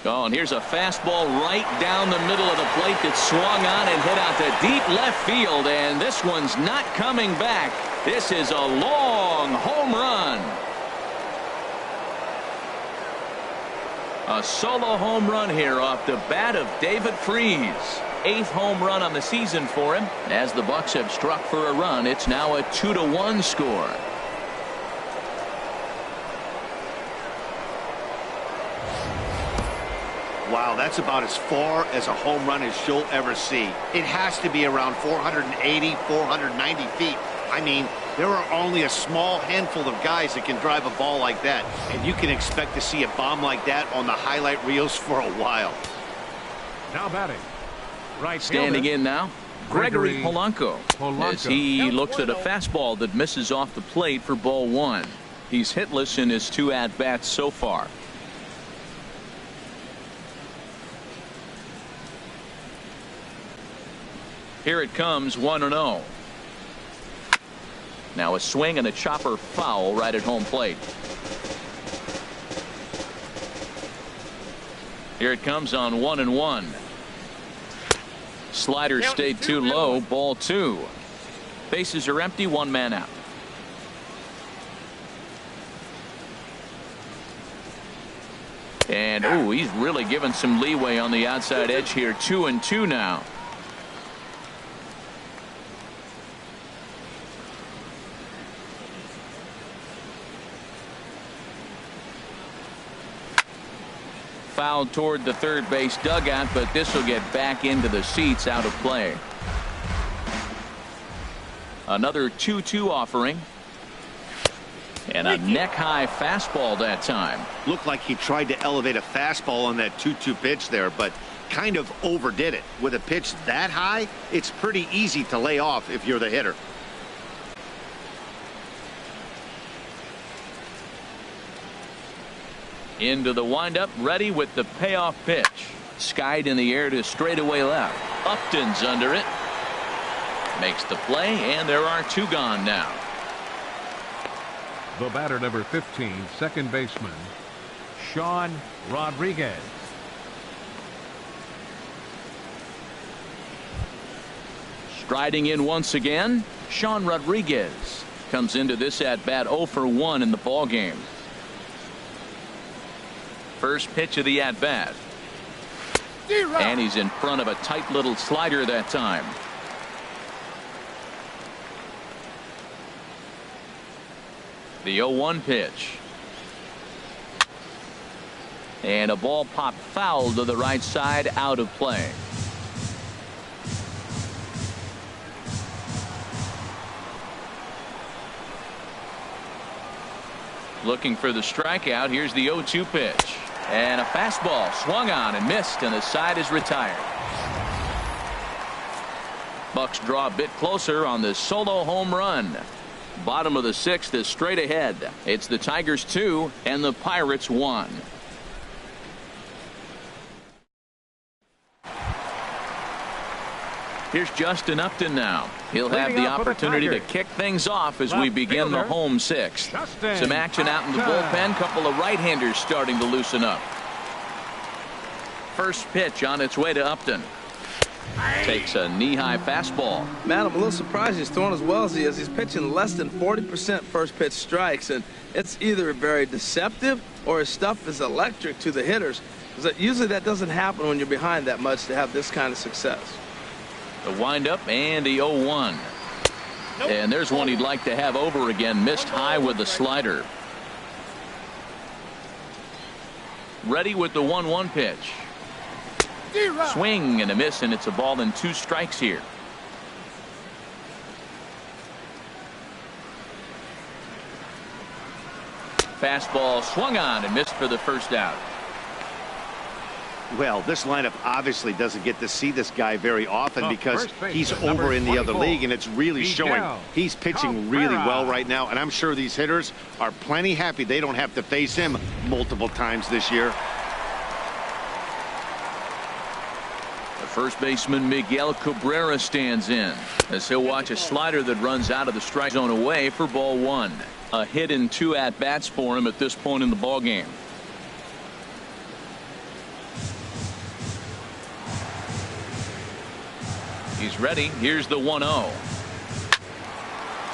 Oh, and here's a fastball right down the middle of the plate that swung on and hit out to deep left field, and this one's not coming back. This is a long home run. A solo home run here off the bat of David Freese. 8th home run on the season for him. As the Bucks have struck for a run, it's now a 2-1 score. Wow, that's about as far as a home run as you'll ever see. It has to be around 480, 490 feet. I mean, there are only a small handful of guys that can drive a ball like that, and you can expect to see a bomb like that on the highlight reels for a while. Now batting, right standing fielder, in now, Gregory Polanco, as he looks at a fastball that misses off the plate for ball 1. He's hitless in his 2 at-bats so far. Here it comes, 1-0. Now a swing and a chopper foul right at home plate. Here it comes on 1-1. Slider stayed too low. Ball 2. Bases are empty. 1 man out. And, ooh, he's really given some leeway on the outside edge here. 2-2 now. Fouled toward the third base dugout, but this will get back into the seats, out of play. Another 2-2 offering. And a neck-high fastball that time. Looked like he tried to elevate a fastball on that 2-2 pitch there, but kind of overdid it. With a pitch that high, it's pretty easy to lay off if you're the hitter. Into the windup, ready with the payoff pitch. Skied in the air to straightaway left. Upton's under it. Makes the play, and there are 2 gone now. The batter, number 15, second baseman, Sean Rodriguez. Striding in once again, Sean Rodriguez comes into this at bat 0 for 1 in the ball game. First pitch of the at bat. And he's in front of a tight little slider that time. The 0-1 pitch. And a ball popped foul to the right side, out of play. Looking for the strikeout. Here's the 0-2 pitch. And a fastball swung on and missed, and the side is retired. Bucks draw a bit closer on this solo home run. Bottom of the 6th is straight ahead. It's the Tigers 2 and the Pirates 1. Here's Justin Upton now. He'll have the opportunity to kick things off as we begin the home 6th. Some action out in the bullpen. Couple of right-handers starting to loosen up. First pitch on its way to Upton. Takes a knee-high fastball. Man, I'm a little surprised he's throwing as well as he is. He's pitching less than 40% first pitch strikes, and it's either very deceptive or his stuff is electric to the hitters. Usually that doesn't happen when you're behind that much to have this kind of success. The windup and the 0-1. And there's one he'd like to have over again. Missed high with the slider. Ready with the 1-1 pitch. Swing and a miss, and it's a ball and 2 strikes here. Fastball swung on and missed for the first out. Well, this lineup obviously doesn't get to see this guy very often because he's over in the other league, and it's really showing. He's pitching really well right now, and I'm sure these hitters are plenty happy they don't have to face him multiple times this year. The first baseman Miguel Cabrera stands in as he'll watch a slider that runs out of the strike zone away for ball 1. A hit in 2 at-bats for him at this point in the ball game. He's ready. Here's the 1-0.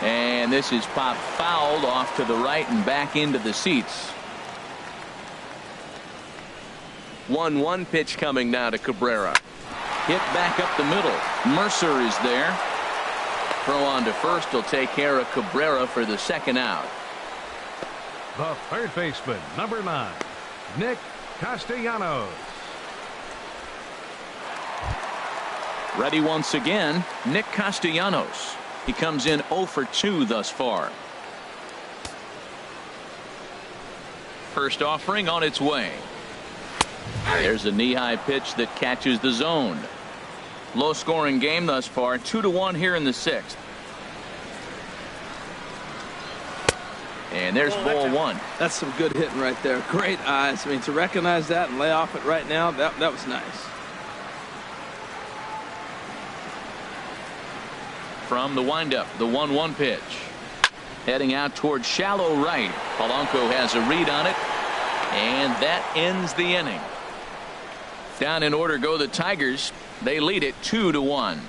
And this is popped fouled off to the right and back into the seats. 1-1 pitch coming now to Cabrera. Hit back up the middle. Mercer is there. Throw on to first will take care of Cabrera for the second out. The third baseman, number 9, Nick Castellanos. Ready once again, Nick Castellanos. He comes in 0 for 2 thus far. First offering on its way. There's a knee-high pitch that catches the zone. Low-scoring game thus far, 2-1 here in the 6th. And there's ball 1. That's some good hitting right there. Great eyes. I mean, to recognize that and lay off it right now, that was nice. From the windup, the 1-1 pitch. Heading out towards shallow right. Polanco has a read on it. And that ends the inning. Down in order go the Tigers. They lead it 2-1.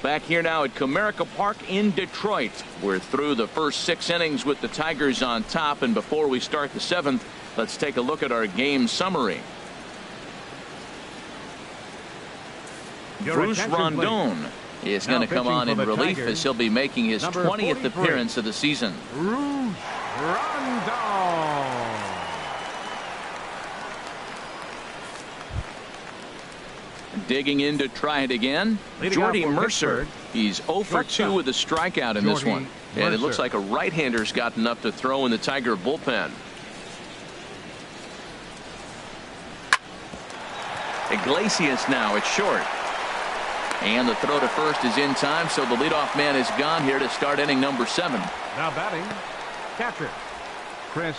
Back here now at Comerica Park in Detroit. We're through the first 6 innings with the Tigers on top, and before we start the 7th, let's take a look at our game summary. Bruce Rondon is going to come on in relief as he'll be making his 20th appearance of the season. Bruce Rondon. Digging in to try it again, Jordy Mercer. He's 0 for 2 with a strikeout in this one. And it looks like a right-hander's got enough to throw in the Tiger bullpen. Iglesias now at short. And the throw to first is in time, so the leadoff man is gone here to start inning number 7. Now batting, catcher, Chris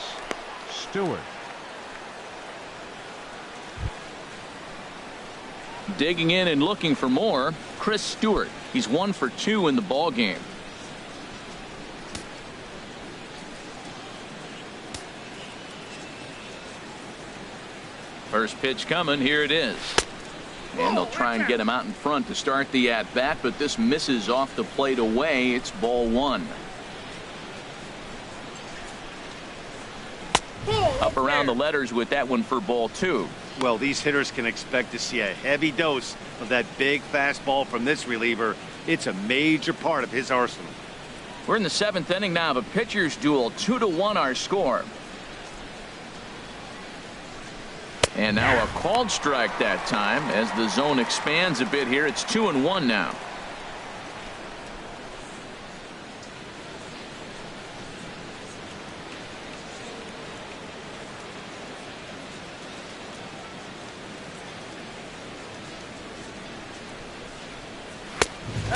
Stewart. Digging in and looking for more, Chris Stewart. He's 1 for 2 in the ball game. First pitch coming. Here it is. And they'll try and get him out in front to start the at-bat, but this misses off the plate away. It's ball 1. Up around the letters with that one for ball 2. Well, these hitters can expect to see a heavy dose of that big fastball from this reliever. It's a major part of his arsenal. We're in the 7th inning now of a pitcher's duel. 2-1 our score. And now a called strike that time as the zone expands a bit here. It's 2-1 now.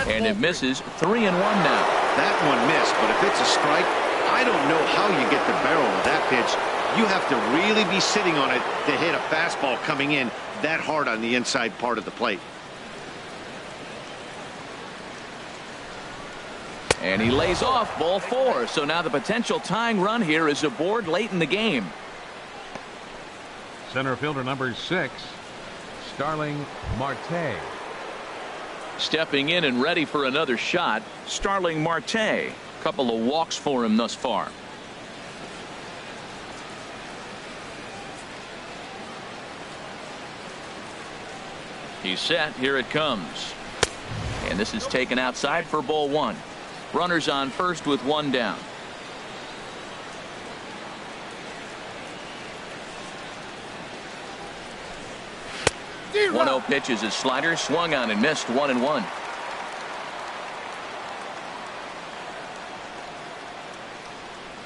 And it misses. 3-1 now. That one missed, but if it's a strike, I don't know how you get the barrel of that pitch. You have to really be sitting on it to hit a fastball coming in that hard on the inside part of the plate. And he lays off ball 4. So now the potential tying run here is aboard late in the game. Center fielder number 6, Starling Marte. Stepping in and ready for another shot, Starling Marte. Couple of walks for him thus far. He's set. Here it comes. And this is taken outside for ball 1. Runners on first with 1 down. One 0 pitch is his slider, swung on and missed. 1-1.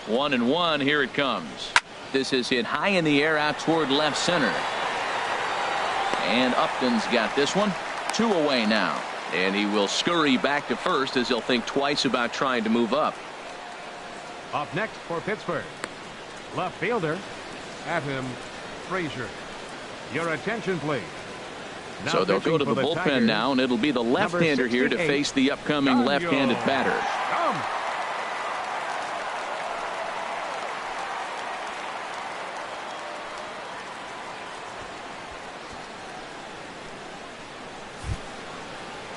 One and one. Here it comes. This is hit high in the air out toward left center. And Upton's got this one. 2 away now. And he will scurry back to first as he'll think twice about trying to move up. Up next for Pittsburgh, left fielder Adam Frazier. Your attention, please. Now so they'll go to the bullpen Tigers, now, and it'll be the left-hander here to face the upcoming left-handed batter.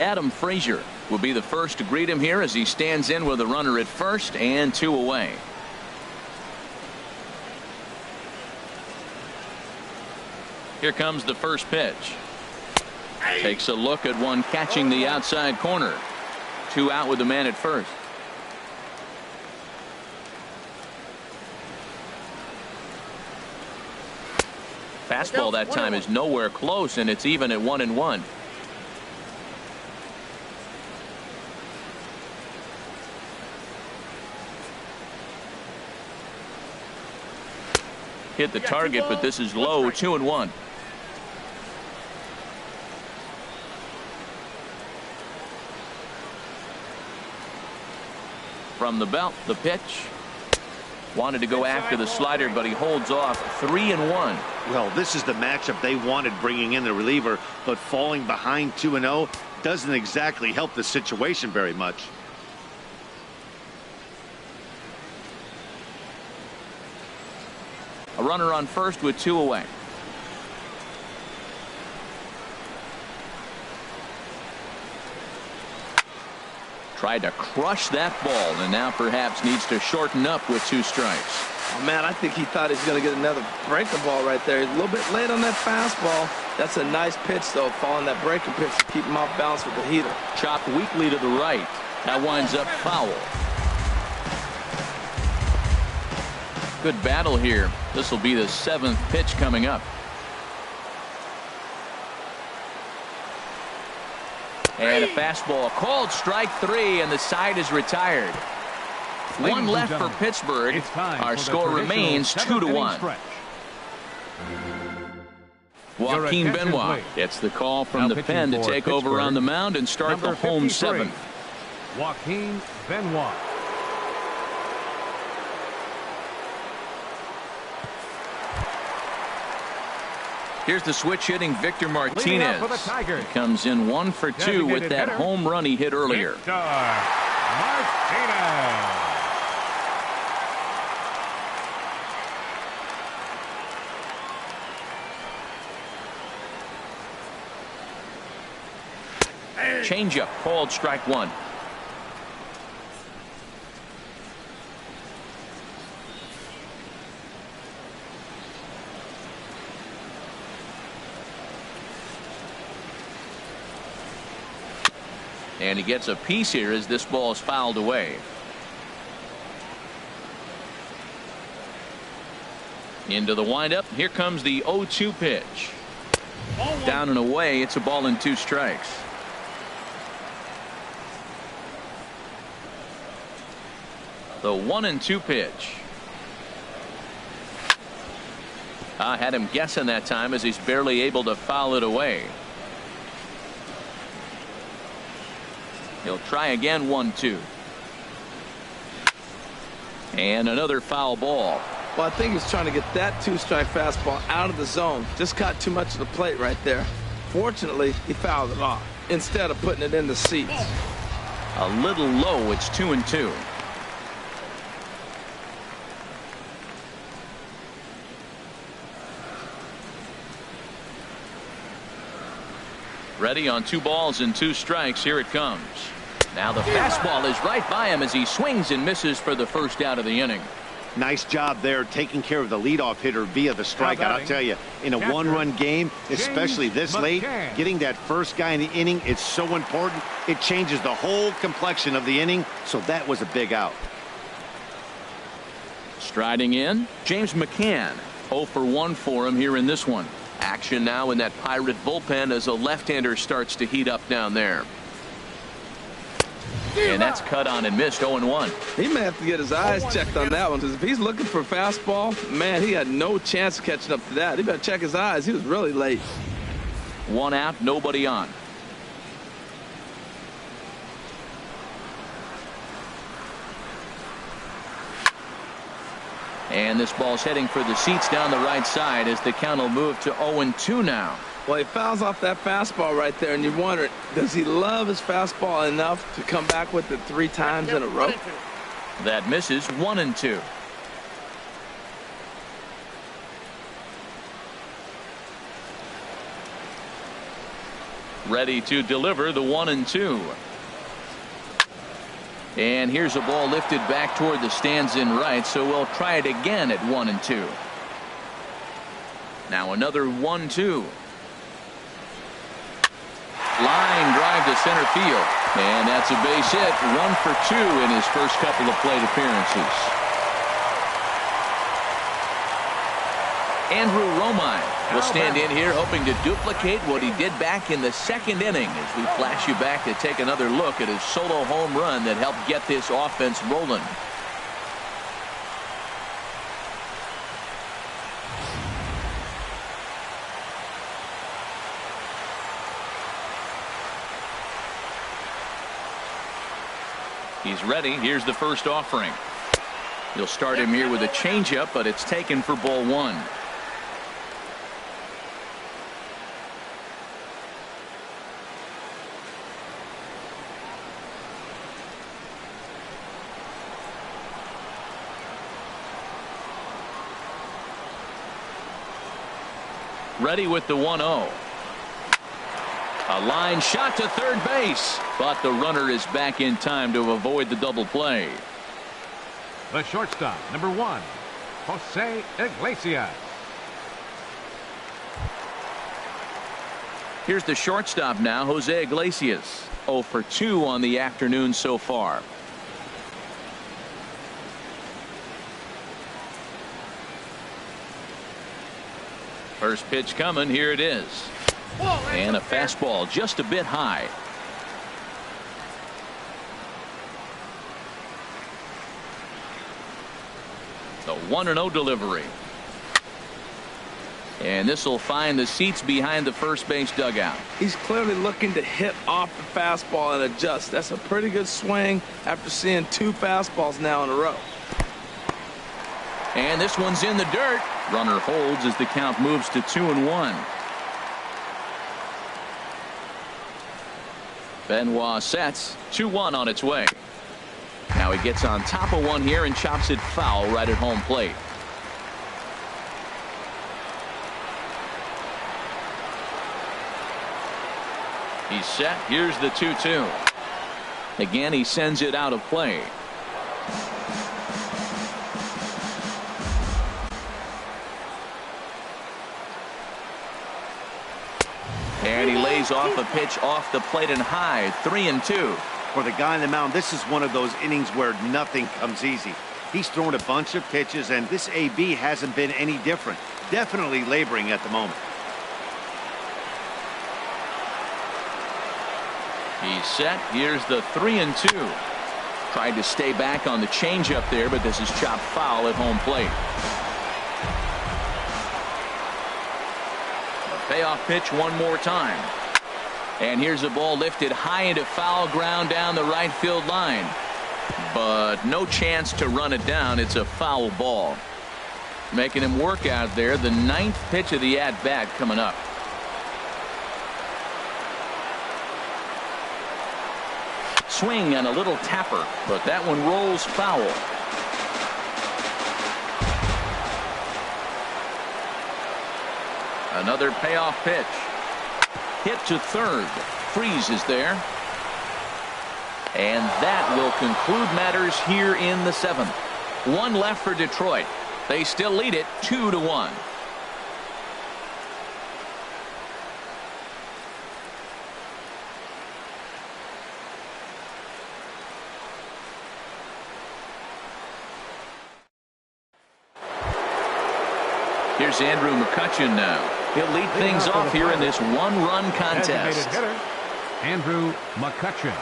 Adam Frazier will be the first to greet him here as he stands in with a runner at first and 2 away. Here comes the first pitch. Takes a look at one catching the outside corner. 2 out with the man at first. Fastball that time is nowhere close, and it's even at 1-1. Hit the target, but this is low. 2-1. From the belt, the pitch. Wanted to go after the slider, but he holds off. 3-1. Well, this is the matchup they wanted, bringing in the reliever, but falling behind 2-0 doesn't exactly help the situation very much. A runner on first with 2 away. Tried to crush that ball and now perhaps needs to shorten up with 2 strikes. Oh, man, I think he thought he was going to get another breaker ball right there. He's a little bit late on that fastball. That's a nice pitch, though, following that breaker pitch to keep him off balance with the heater. Chopped weakly to the right. That winds up foul. Good battle here. This will be the 7th pitch coming up. And a fastball called strike 3, and the side is retired. One left for Pittsburgh. Our score remains 2-1. Joaquin Benoit gets the call from the pen to take over on the mound and start the home 7th. Joaquin Benoit. Here's the switch hitting Victor Martinez. He comes in 1 for 2 with that home run he hit earlier. Victor Martinez. Changeup called strike 1. And he gets a piece here as this ball is fouled away. Into the windup. Here comes the 0-2 pitch. Down and away. It's a ball and 2 strikes. The 1-2 pitch. Had him guessing that time as he's barely able to foul it away. He'll try again. 1-2. And another foul ball. Well, I think he's trying to get that 2-strike fastball out of the zone. Just caught too much of the plate right there. Fortunately, he fouled it off instead of putting it in the seats. A little low. It's 2-2. Ready on 2 balls and 2 strikes. Here it comes. Now the fastball is right by him as he swings and misses for the first out of the inning. Nice job there taking care of the leadoff hitter via the strikeout. I'll tell you, in a 1-run game, especially this late, getting that first guy in the inning, it's so important. It changes the whole complexion of the inning, so that was a big out. Striding in, James McCann. 0 for 1 for him here in this one. Action now in that Pirate bullpen as a left-hander starts to heat up down there. And that's cut on and missed. 0-1. He may have to get his eyes checked on that one, because if he's looking for fastball, man, he had no chance of catching up to that. He better check his eyes. He was really late. 1 out, nobody on. And this ball's heading for the seats down the right side as the count will move to 0-2 now. Well, he fouls off that fastball right there, and you wonder, does he love his fastball enough to come back with it 3 times in a row? That misses. 1-2. Ready to deliver the 1-2. And here's a ball lifted back toward the stands in right, so we'll try it again at 1-2. Now another 1-2. Line drive to center field. And that's a base hit. 1 for 2 in his first couple of plate appearances. Andrew Romine will stand in here hoping to duplicate what he did back in the 2nd inning as we flash you back to take another look at his solo home run that helped get this offense rolling. He's ready. Here's the first offering. You'll start him here with a changeup, but it's taken for ball 1. Ready with the 1-0. A line shot to third base, but the runner is back in time to avoid the double play. The shortstop, number 1, Jose Iglesias. Here's the shortstop now, Jose Iglesias. 0 for 2 on the afternoon so far. First pitch coming. Here it is. And a fastball just a bit high. The 1-0 delivery. And this will find the seats behind the first base dugout. He's clearly looking to hit off the fastball and adjust. That's a pretty good swing after seeing 2 fastballs now in a row. And this one's in the dirt. Runner holds as the count moves to 2-1. Benoit sets. 2-1 on its way. Now he gets on top of one here and chops it foul right at home plate. He's set. Here's the 2-2. Again, he sends it out of play. And he lays off a pitch off the plate and high. 3-2. For the guy on the mound, this is one of those innings where nothing comes easy. He's thrown a bunch of pitches, and this AB hasn't been any different. Definitely laboring at the moment. He's set. Here's the 3-2. Tried to stay back on the changeup there, but this is chopped foul at home plate. A payoff pitch one more time. And here's a ball lifted high into foul ground down the right field line. But no chance to run it down. It's a foul ball. Making him work out there. The 9th pitch of the at-bat coming up. Swing and a little tapper, but that one rolls foul. Another payoff pitch. Hit to third. Freeze is there. And that will conclude matters here in the 7th. 1 left for Detroit. They still lead it 2-1. Here's Andrew McCutchen now. He'll lead things off here in this 1-run contest. Hitter, Andrew McCutchen.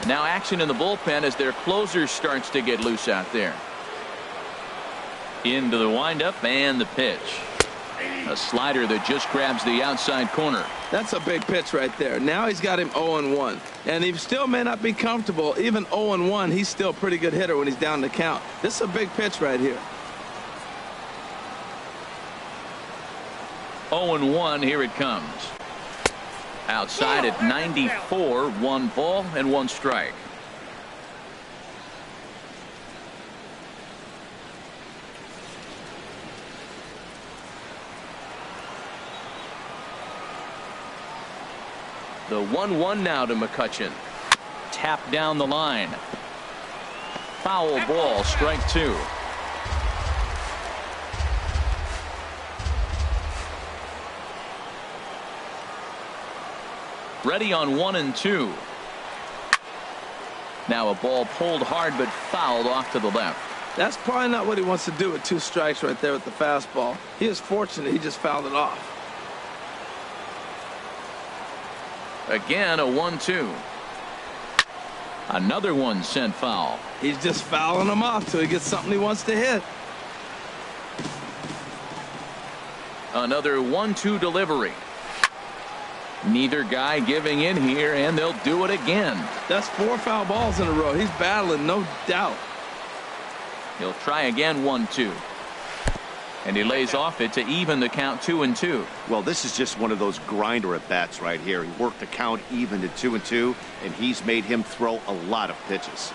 Now action in the bullpen as their closer starts to get loose out there. Into the windup and the pitch. A slider that just grabs the outside corner. That's a big pitch right there. Now he's got him 0-1. And he still may not be comfortable. Even 0-1, he's still a pretty good hitter when he's down the count. This is a big pitch right here. 0-1, here it comes. Outside at 94, 1 ball and 1 strike. The 1-1 now to McCutchen. Tap down the line. Foul ball, strike 2. Ready on 1-2. Now a ball pulled hard but fouled off to the left. That's probably not what he wants to do with 2 strikes right there with the fastball. He is fortunate he just fouled it off. Again a 1-2. Another one sent foul. He's just fouling them off till he gets something he wants to hit. Another 1-2 delivery. Neither guy giving in here, and they'll do it again. That's 4 foul balls in a row. He's battling, no doubt. He'll try again 1-2. And he lays off it to even the count 2-2. Well, this is just one of those grinder at bats right here. He worked the count even to 2-2, and he's made him throw a lot of pitches.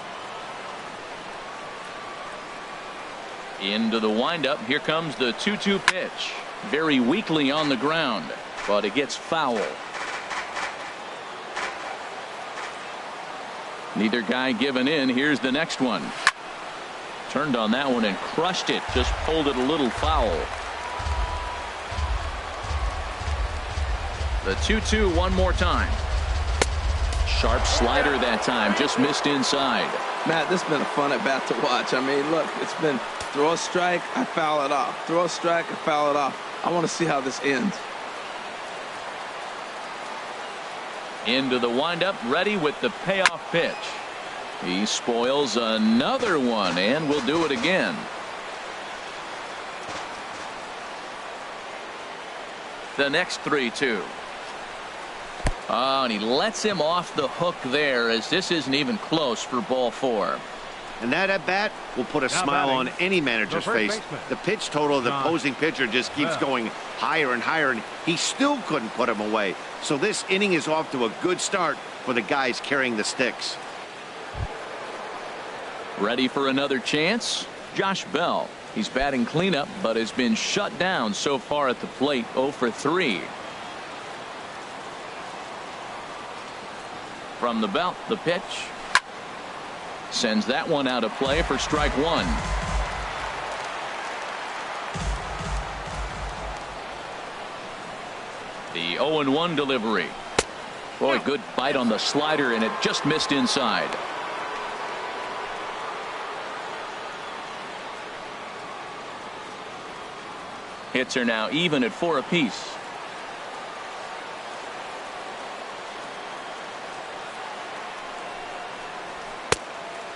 Into the windup. Here comes the 2-2 pitch. very weakly on the ground, but it gets foul. Neither guy giving in. Here's the next one. Turned on that one and crushed it. Just pulled it a little foul. The 2-2 one more time. Sharp slider that time. Just missed inside. Matt, this has been a fun at bat to watch. I mean, look, it's been throw a strike, I foul it off. Throw a strike, I foul it off. I want to see how this ends. Into the windup, ready with the payoff pitch. He spoils another one, and will do it again. The next 3-2. Oh, and he lets him off the hook there, as this isn't even close for ball 4. And that at bat will put a smile on any manager's face. The pitch total of the opposing pitcher just keeps going higher and higher, and he still couldn't put him away. So this inning is off to a good start for the guys carrying the sticks. Ready for another chance? Josh Bell. He's batting cleanup, but has been shut down so far at the plate. 0 for 3. From the belt, the pitch. Sends that one out of play for strike 1. The 0-1 delivery. Boy, good bite on the slider, and it just missed inside. Hits are now even at 4 apiece.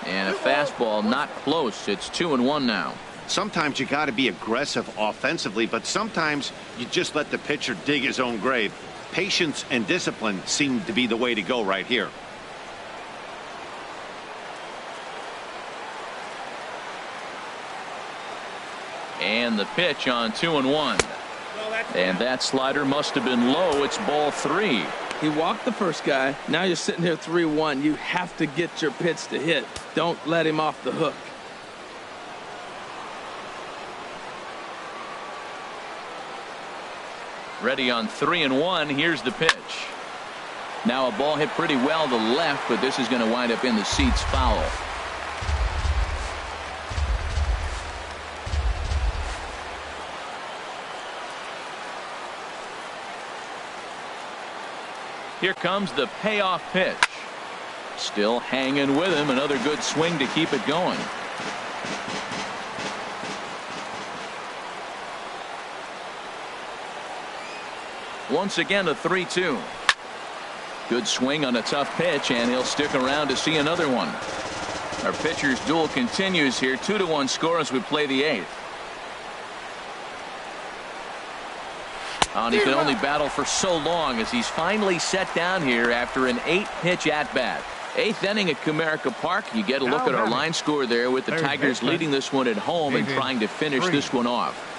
And a fastball not close. It's 2-1 now. Sometimes you got to be aggressive offensively, but sometimes you just let the pitcher dig his own grave. Patience and discipline seem to be the way to go right here. And the pitch on 2-1. And that slider must have been low. It's ball 3. He walked the first guy. Now you're sitting here 3-1. You have to get your pitch to hit. Don't let him off the hook. Ready on 3-1. Here's the pitch. Now a ball hit pretty well to left, but this is going to wind up in the seats foul. Here comes the payoff pitch. Still hanging with him. Another good swing to keep it going. Once again, a 3-2. Good swing on a tough pitch, and he'll stick around to see another one. Our pitcher's duel continues here. 2-1 score as we play the 8th. And he can only battle for so long as he's finally set down here after an 8-pitch at-bat. 8th inning at Comerica Park. You get a look at our line score there with the Tigers leading this one at home and trying to finish this one off.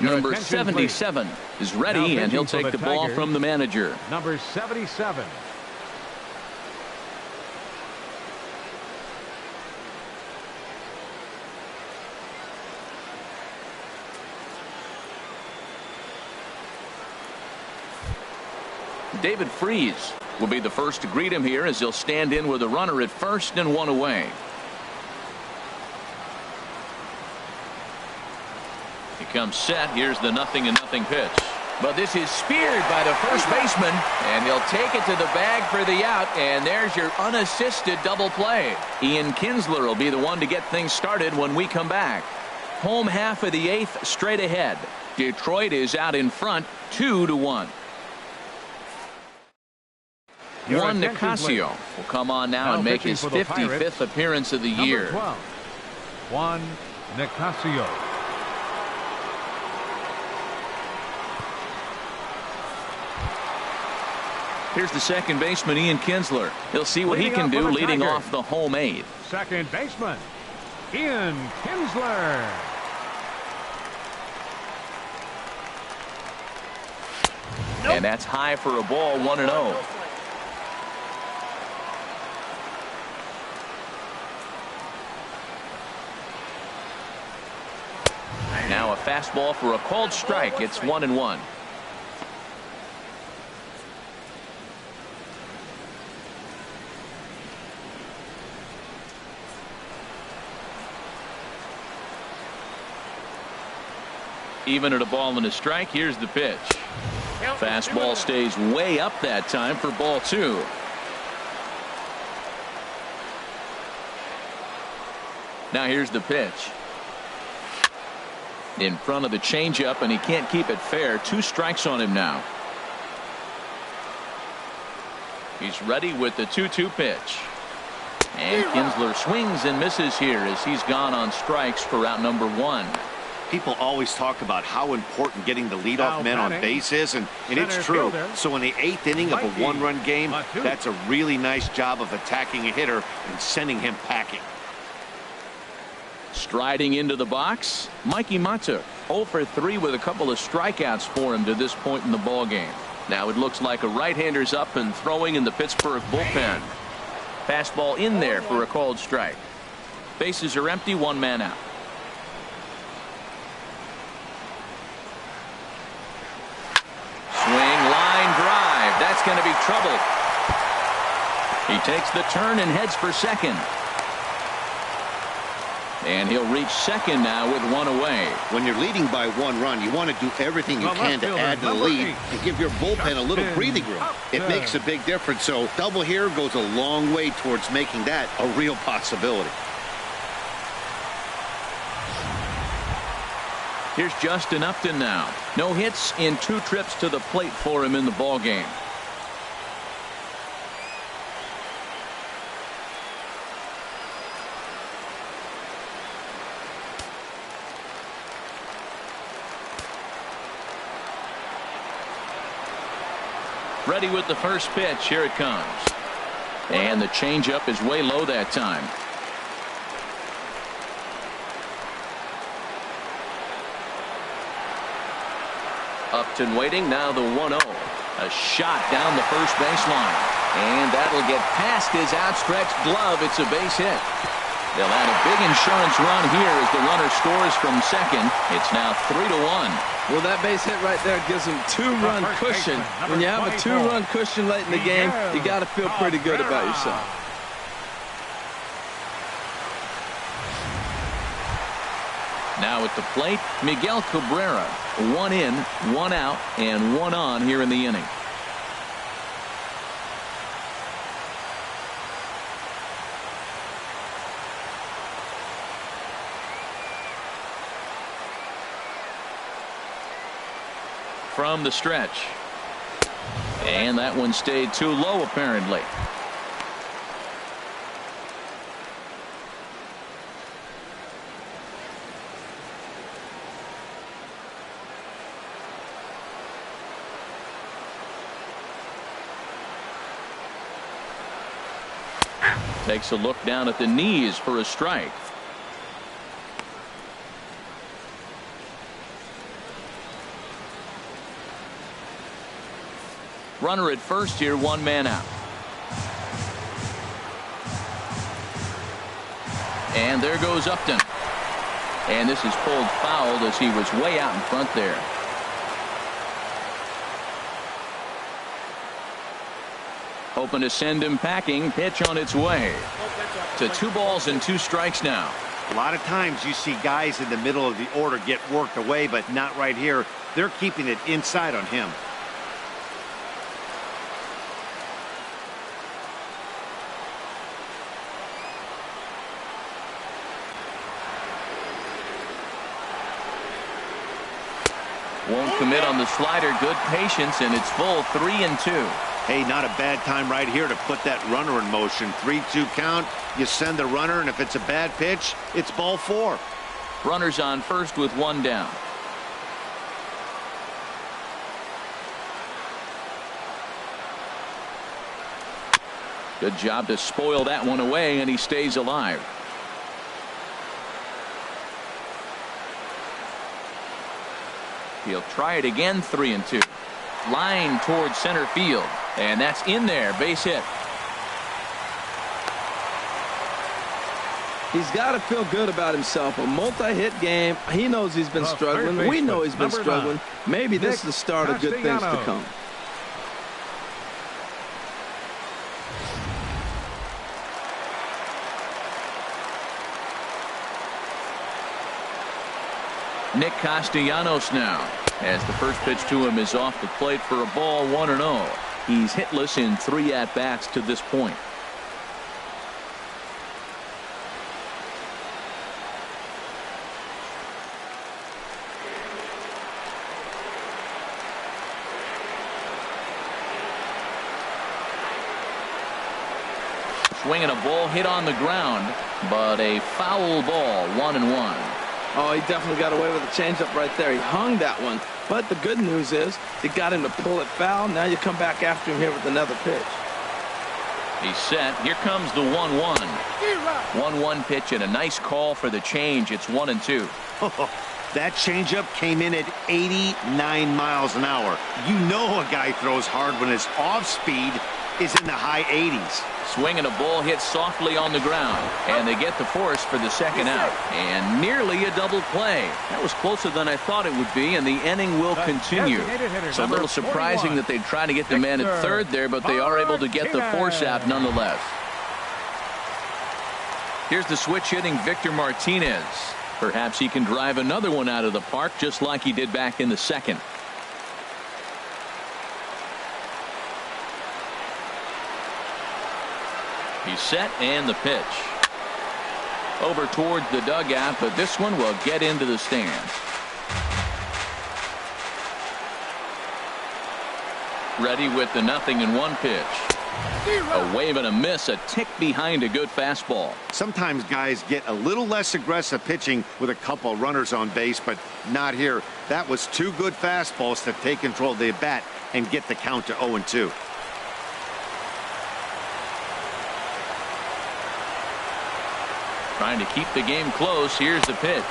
Number 77 is ready, and he'll take the ball from the manager. Number 77. David Freese will be the first to greet him here as he'll stand in with a runner at first and 1 away. He comes set. Here's the 0-0 pitch. But this is speared by the first baseman, and he'll take it to the bag for the out, and there's your unassisted double play. Ian Kinsler will be the one to get things started when we come back. Home half of the 8th straight ahead. Detroit is out in front 2-1. Juan Nicasio will come on now and make his 55th appearance of the year. 12, Juan Nicasio. Here's the second baseman, Ian Kinsler. He'll see what he can do leading off the home 8th. Second baseman, Ian Kinsler. And that's high for a ball, 1-0. Fastball for a called strike. It's 1-1. Even at a ball and a strike, here's the pitch. Fastball stays way up that time for ball 2. Now here's the pitch. In front of the changeup, and he can't keep it fair. 2 strikes on him now. He's ready with the 2-2 pitch. And Kinsler swings and misses here as he's gone on strikes for out number 1. People always talk about how important getting the leadoff man on base is, and it's true. So in the 8th inning of a 1-run game, that's a really nice job of attacking a hitter and sending him packing. Striding into the box, Mikey Matuk. 0 for 3 with a couple of strikeouts for him to this point in the ball game. Now it looks like a right-hander's up and throwing in the Pittsburgh bullpen. Fastball in there for a called strike. Bases are empty, 1 man out. Swing, line drive. That's going to be trouble. He takes the turn and heads for second. And he'll reach second now with 1 away. When you're leading by 1 run, you want to do everything you can to add to the lead and give your bullpen a little breathing room. It makes a big difference. So double here goes a long way towards making that a real possibility. Here's Justin Upton now. No hits in 2 trips to the plate for him in the ball game. Ready with the first pitch. Here it comes. And the changeup is way low that time. Upton waiting. Now the 1-0. A shot down the first baseline. And that'll get past his outstretched glove. It's a base hit. They'll add a big insurance run here as the runner scores from second. It's now 3-1. Well, that base hit right there gives him 2-run cushion. When you have a 2-run cushion late in the game, you got to feel pretty good about yourself. Now at the plate, Miguel Cabrera. 1 in, 1 out, and 1 on here in the inning. From the stretch. And that one stayed too low apparently. Takes a look down at the knees for a strike. Runner at first here, 1 man out. And there goes Upton. And this is pulled fouled as he was way out in front there. Hoping to send him packing. Pitch on its way. To 2 balls and 2 strikes now. A lot of times you see guys in the middle of the order get worked away, but not right here. They're keeping it inside on him. Won't commit on the slider. Good patience, and it's full 3-2. Hey, not a bad time right here to put that runner in motion. 3-2 count. You send the runner, and if it's a bad pitch, it's ball 4. Runners on first with 1 down. Good job to spoil that one away, and he stays alive. He'll try it again. 3-2. Line towards center field, and that's in there. Base hit. He's got to feel good about himself. A multi-hit game. He knows he's been struggling. We know he's been struggling. Maybe this is the start of good things to come. Nick Castellanos now, as the first pitch to him is off the plate for a ball, 1-0. He's hitless in 3 at-bats to this point. Swinging a ball hit on the ground, but a foul ball, 1-1. Oh, he definitely got away with a changeup right there. He hung that one. But the good news is it got him to pull it foul. Now you come back after him here with another pitch. He's set. Here comes the 1-1. 1-1 pitch and a nice call for the change. It's 1-2. That changeup came in at 89 miles an hour. You know a guy throws hard when his off speed is in the high 80s. Swinging a ball hit softly on the ground, and they get the force for the second out, and nearly a double play. That was closer than I thought it would be, and the inning will continue. So a little surprising that they try to get the man at third there, but they are able to get the force out nonetheless. Here's the switch hitting Victor Martinez. Perhaps he can drive another one out of the park just like he did back in the second. He's set, and the pitch. Over towards the dugout, but this one will get into the stands. Ready with the 0-1 pitch. A wave and a miss, a tick behind a good fastball. Sometimes guys get a little less aggressive pitching with a couple runners on base, but not here. That was 2 good fastballs to take control of the bat and get the count to 0-2. Trying to keep the game close. Here's the pitch.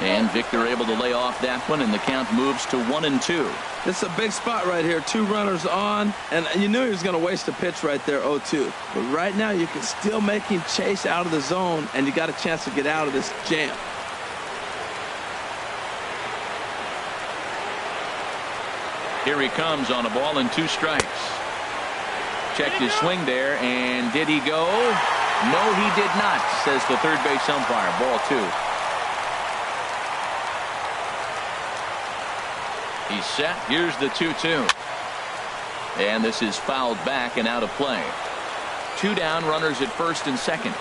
And Victor able to lay off that one, and the count moves to 1-2. This is a big spot right here. 2 runners on, and you knew he was going to waste a pitch right there, 0-2. But right now you can still make him chase out of the zone, and you got a chance to get out of this jam. Here he comes on a ball and 2 strikes. Checked his swing there, and did he go? No, he did not, says the third base umpire. Ball 2. He's set. Here's the 2-2. And this is fouled back and out of play. 2 down, runners at first and second.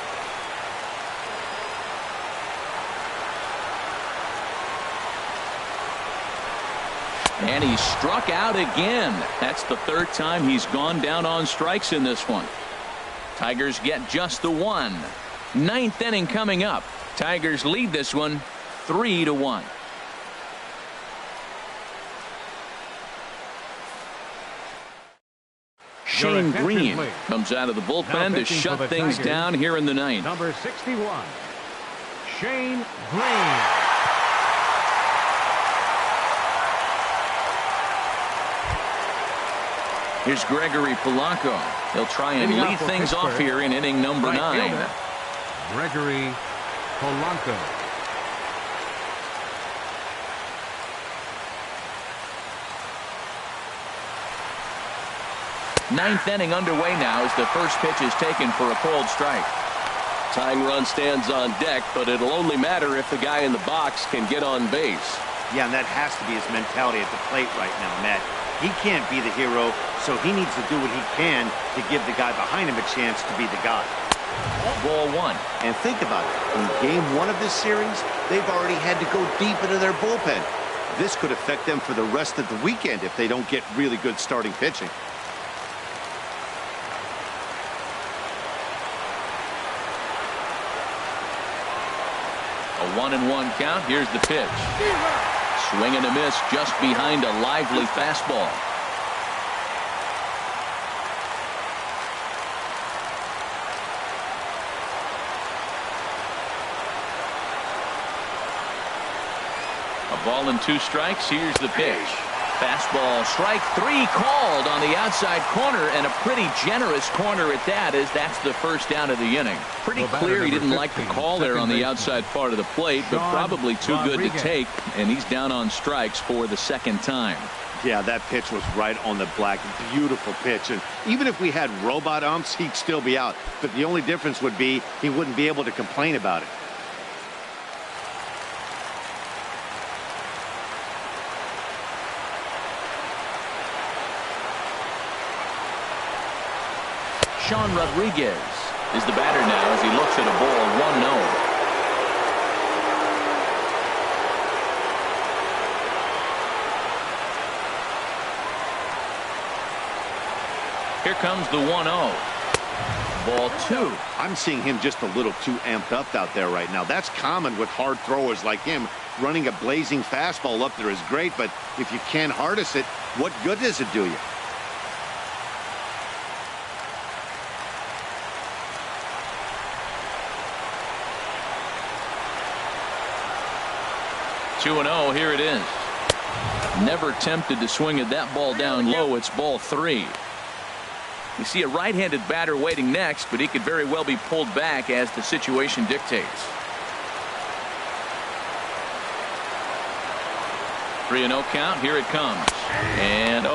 And he struck out again. That's the 3rd time he's gone down on strikes in this one. Tigers get just the 1. 9th inning coming up. Tigers lead this one 3-1. Shane Green comes out of the bullpen to shut things down here in the 9th. Number 61, Shane Green. Here's Gregory Polanco. He'll try and lead things off here in inning number 9. Gregory Polanco. Ninth inning underway now as the first pitch is taken for a cold strike. Tying run stands on deck, but it'll only matter if the guy in the box can get on base. Yeah, and that has to be his mentality at the plate right now, Matt. He can't be the hero, so he needs to do what he can to give the guy behind him a chance to be the guy. Ball 1. And think about it. In game 1 of this series, they've already had to go deep into their bullpen. This could affect them for the rest of the weekend if they don't get really good starting pitching. A 1-1 count. Here's the pitch. Swing and a miss just behind a lively fastball. A ball and 2 strikes. Here's the pitch. Fastball strike 3 called on the outside corner, and a pretty generous corner at that, as that's the first down of the inning. Pretty clear he didn't like the call there on the outside part of the plate, but probably too good to take, and he's down on strikes for the second time. Yeah, that pitch was right on the black. Beautiful pitch. And even if we had robot umps, he'd still be out. But the only difference would be he wouldn't be able to complain about it. Sean Rodriguez is the batter now as he looks at a ball 1-0. Here comes the 1-0. Ball 2. I'm seeing him just a little too amped up out there right now. That's common with hard throwers like him. Running a blazing fastball up there is great, but if you can't harness it, what good does it do you? (2-0). Here it is. Never tempted to swing at that ball down low. It's ball 3. You see a right-handed batter waiting next, but he could very well be pulled back as the situation dictates. 3-0 count. Here it comes. And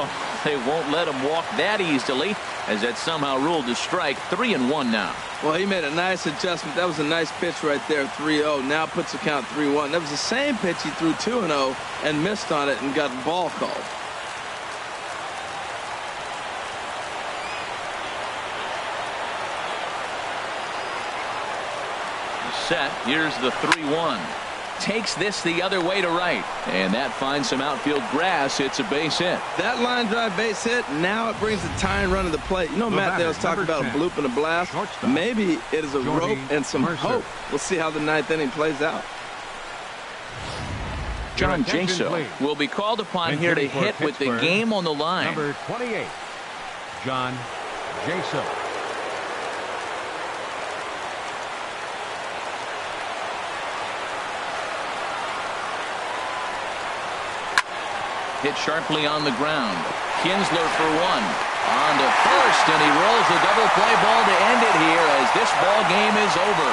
they won't let him walk that easily, as that's somehow ruled a strike. 3-1 now. Well, he made a nice adjustment. That was a nice pitch right there, 3-0. Now puts the count 3-1. That was the same pitch he threw 2-0 and missed on it and got the ball called. Set. Here's the 3-1. Takes this the other way to right, and that finds some outfield grass. It's a base hit. That line drive base hit, now it brings the tying run to the plate. You know, Matt Dale's talking about a bloop and a blast. Maybe it is a rope and some hope. We'll see how the 9th inning plays out. John Jaso will be called upon here to hit with the game on the line. Number 28, John Jaso. Hit sharply on the ground. Kinsler for 1. On to first, and he rolls a double play ball to end it here as this ball game is over.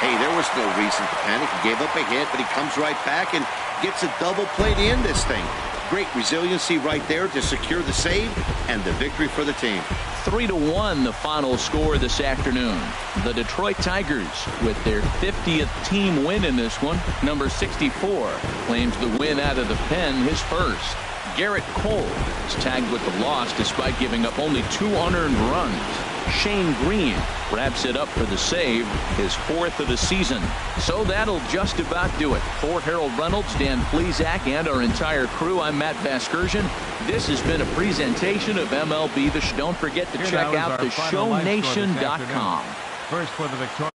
Hey, there was no reason to panic. He gave up a hit, but he comes right back and gets a double play to end this thing. Great resiliency right there to secure the save and the victory for the team. 3-1 the final score this afternoon. The Detroit Tigers with their 50th team win in this one. Number 64 claims the win out of the pen, his first. Garrett Cole is tagged with the loss despite giving up only 2 unearned runs. Shane Green wraps it up for the save, his 4th of the season. So that'll just about do it. For Harold Reynolds, Dan Plesac, and our entire crew, I'm Matt Vasgersian. This has been a presentation of MLB The Show. Don't forget to check out theshownation.com. First for the Victoria.